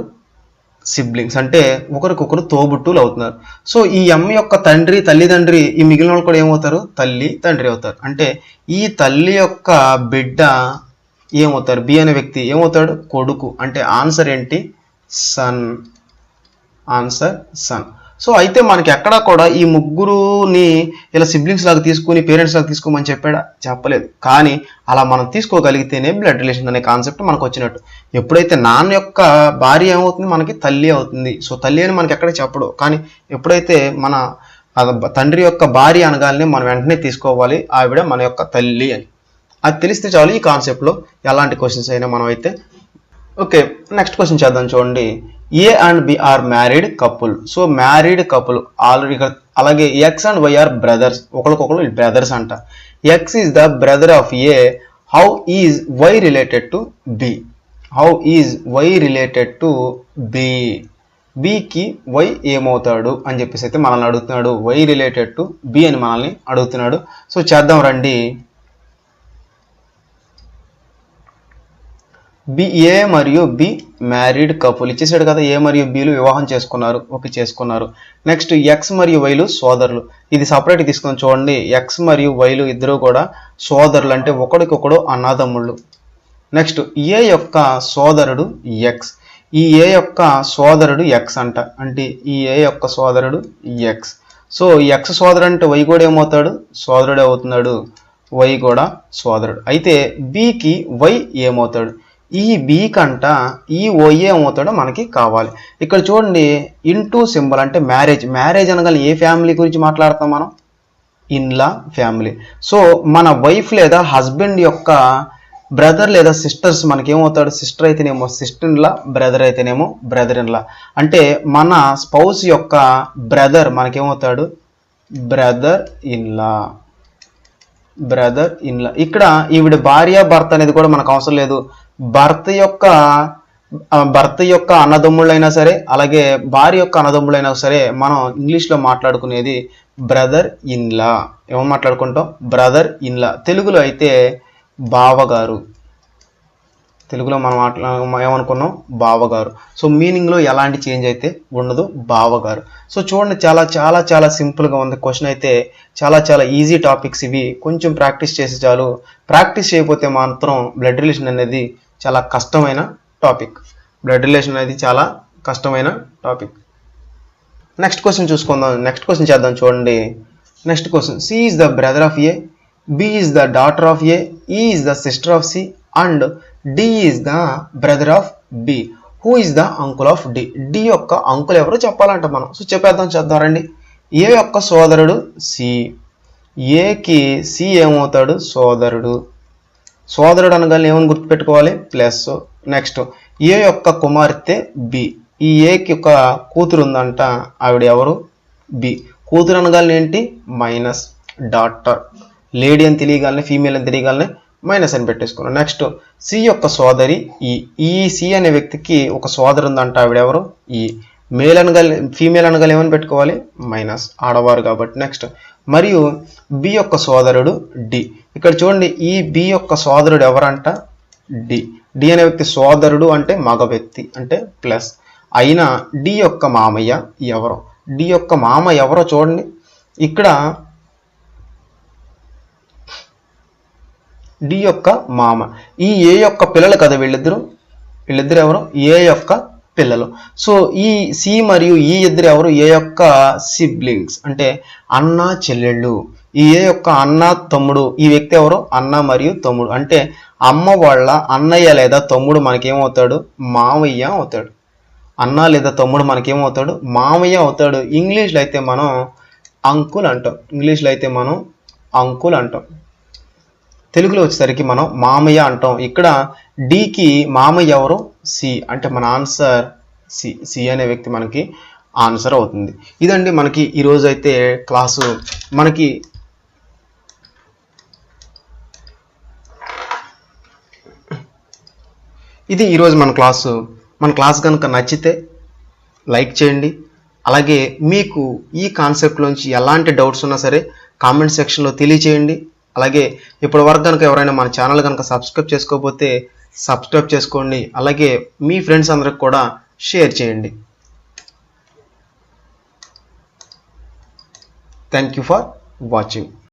సిబ్లింగ్స్. అంటే ఒకరికొకరు తోబుట్టులు అవుతున్నారు. సో ఈ అమ్మ యొక్క తండ్రి, తల్లిదండ్రి, ఈ మిగిలిన వాళ్ళు కూడా ఏమవుతారు, తల్లి తండ్రి అవుతారు. అంటే ఈ తల్లి యొక్క బిడ్డ ఏమవుతారు, బి అనే వ్యక్తి ఏమవుతాడు, కొడుకు. అంటే ఆన్సర్ ఏంటి, సన్. Answer sun. సో అయితే మనకి ఎక్కడా కూడా ఈ ముగ్గురుని ఇలా సిబ్లింగ్స్ లాగా తీసుకుని పేరెంట్స్ లాగా తీసుకోమని చెప్పలేదు. కానీ అలా మనం తీసుకోగలిగితేనే బ్లడ్ రిలేషన్ అనే కాన్సెప్ట్ మనకు వచ్చినట్టు. ఎప్పుడైతే నాన్న యొక్క భార్య ఏమవుతుంది, మనకి తల్లి అవుతుంది. సో తల్లి అని మనకి ఎక్కడ చెప్పడు. కానీ ఎప్పుడైతే మన తండ్రి యొక్క భార్య అనగానే మనం వెంటనే తీసుకోవాలి, ఆవిడ మన యొక్క తల్లి అని. అది తెలిస్తే చాలు ఈ కాన్సెప్ట్లో ఎలాంటి క్వశ్చన్స్ అయినా మనం అయితే. ఓకే, నెక్స్ట్ క్వశ్చన్ చేద్దాం. చూడండి, A and B are married couple. So married couple already. అలాగే X and Y are brothers, ఒకరికొకరు బ్రదర్స్ అంట. X is the brother of A. How is Y related to B. How is Y related to B. బికి Y ఏమవుతాడు అని చెప్పేసి అయితే మనల్ని అడుగుతున్నాడు. వై రిలేటెడ్ టు బి అని మనల్ని అడుగుతున్నాడు. సో చేద్దాం రండి. బి, ఏ మరియు బి మ్యారీడ్ కపుల్ ఇచ్చేసాడు కదా. ఏ మరియు బిలు వివాహం చేసుకున్నారు, ఓకే చేసుకున్నారు. నెక్స్ట్ ఎక్స్ మరియు వైలు సోదరులు. ఇది సపరేట్ తీసుకొని చూడండి. ఎక్స్ మరియు వైలు ఇద్దరు కూడా సోదరులు, అంటే ఒకడికొకడు అన్నదమ్ముళ్ళు. నెక్స్ట్ ఏ యొక్క సోదరుడు ఎక్స్. ఈ ఏ యొక్క సోదరుడు ఎక్స్ అంట, అంటే ఈ ఏ యొక్క సోదరుడు ఎక్స్. సో ఎక్స్ సోదరుడు అంటే వై కూడా ఏమవుతాడు, సోదరుడే అవుతున్నాడు, వై కూడా సోదరుడు. అయితే బికి వై ఏమవుతాడు, ఈ బి కంట ఈ ఓ ఏమవుతాడో మనకి కావాలి. ఇక్కడ చూడండి ఇంటూ సింబల్ అంటే మ్యారేజ్. మ్యారేజ్ అనగా ఏ ఫ్యామిలీ గురించి మాట్లాడతాం మనం, ఇన్లా ఫ్యామిలీ. సో మన వైఫ్ లేదా హస్బెండ్ యొక్క బ్రదర్ లేదా సిస్టర్స్ మనకేమవుతాడు, సిస్టర్ అయితేనేమో సిస్టర్ ఇన్లా, బ్రదర్ అయితేనేమో బ్రదర్ ఇన్లా. అంటే మన స్పౌస్ యొక్క బ్రదర్ మనకేమవుతాడు, బ్రదర్ ఇన్లా, బ్రదర్ ఇన్లా. ఇక్కడ ఈవిడ భార్య భర్త అనేది కూడా మనకు అవసరం లేదు. భర్త యొక్క అన్నదమ్ముళ్ళైనా సరే, అలాగే భార్య యొక్క అన్నదమ్ముళ్ళైనా సరే మనం ఇంగ్లీష్లో మాట్లాడుకునేది బ్రదర్ ఇన్లా. ఏమో మాట్లాడుకుంటాం, బ్రదర్ ఇన్లా. తెలుగులో అయితే బావగారు, తెలుగులో మనం ఏమనుకున్నాం, బావగారు. సో మీనింగ్లో ఎలాంటి చేంజ్ అయితే ఉండదు, బావగారు. సో చూడండి చాలా చాలా చాలా సింపుల్గా ఉంది క్వశ్చన్ అయితే. చాలా చాలా ఈజీ టాపిక్స్ ఇవి, కొంచెం ప్రాక్టీస్ చేసి చాలు. ప్రాక్టీస్ చేయకపోతే మాత్రం బ్లడ్ రిలేషన్ అనేది చాలా కష్టమైన టాపిక్. బ్లడ్ రిలేషన్ అనేది చాలా కష్టమైన టాపిక్. నెక్స్ట్ క్వశ్చన్ చూసుకుందాం, నెక్స్ట్ క్వశ్చన్ చేద్దాం. చూడండి next question, C is the brother of A, B is the daughter of A, E is the sister of C and D is the brother of B. Who is the uncle of D. D యొక్క uncle ఎవరో చెప్పాలంట మనం. So చేద్దాం రండి. ఏ యొక్క సోదరుడు C, ఏకి C ఏమవుతాడు, సోదరుడు. సోదరుడు అనగానే ఏమని గుర్తుపెట్టుకోవాలి, ప్లస్. నెక్స్ట్ ఏ యొక్క కుమార్తె బి. ఈ ఏకి ఒక కూతురు ఉందంట, ఆవిడ ఎవరు, బి. కూతురు అనగానే ఏంటి, మైనస్, డాటర్. లేడీ అని తెలియగానే, ఫీమేల్ అని తెలియగానే మైనస్ అని పెట్టేసుకున్నాం. నెక్స్ట్ సి యొక్క సోదరి ఈ సి అనే వ్యక్తికి ఒక సోదరు ఉందంట, ఆవిడ ఎవరు, ఈ. మేల్ అనగానే, ఫీమేల్ అనగానే ఏమని పెట్టుకోవాలి, మైనస్, ఆడవారు కాబట్టి. నెక్స్ట్ మరియు బి యొక్క సోదరుడు డి. ఇక్కడ చూడండి ఈ బి యొక్క సోదరుడు ఎవరంట, డి. డి అనే వ్యక్తి సోదరుడు అంటే మగ వ్యక్తి అంటే ప్లస్. అయినా డి యొక్క మామయ్య ఎవరో, డి యొక్క మామ ఎవరో చూడండి. ఇక్కడ డి యొక్క మామ, ఈ ఏ యొక్క పిల్లలు కదా వీళ్ళిద్దరు ఎవరు, ఏ యొక్క పిల్లలు. సో ఈ సి మరియు ఈ ఇద్దరు ఎవరు, ఏ యొక్క సిబ్లింగ్స్ అంటే అన్న చెల్లెళ్ళు. ఈ ఏ యొక్క అన్న తమ్ముడు, ఈ వ్యక్తి ఎవరు, అన్న మరియు తమ్ముడు. అంటే అమ్మ వాళ్ళ అన్నయ్య లేదా తమ్ముడు మనకేమవుతాడు, మామయ్య అవుతాడు. అన్న లేదా తమ్ముడు మనకేమవుతాడు, మామయ్య అవుతాడు. ఇంగ్లీష్లో అయితే మనం అంకుల్ అంటాం, ఇంగ్లీష్లో అయితే మనం అంకుల్ అంటాం. తెలుగులో వచ్చేసరికి మనం మామయ్య అంటాం. ఇక్కడ డికి మామయ్య ఎవరు, సి. అంటే మన ఆన్సర్ సి. సి అనే వ్యక్తి మనకి ఆన్సర్ అవుతుంది. ఇదండి మనకి ఈరోజు అయితే క్లాసు. మనకి ఇది ఈరోజు మన క్లాసు. మన క్లాస్ కనుక నచ్చితే లైక్ చేయండి. అలాగే మీకు ఈ కాన్సెప్ట్లోంచి ఎలాంటి డౌట్స్ ఉన్నా సరే కామెంట్ సెక్షన్లో తెలియచేయండి. అలాగే ఇప్పటి వరకు కనుక ఎవరైనా మన ఛానల్ కనుక సబ్స్క్రైబ్ చేసుకోకపోతే సబ్స్క్రైబ్ చేసుకోండి. అలాగే మీ ఫ్రెండ్స్ అందరికి కూడా షేర్ చేయండి. Thank you for watching.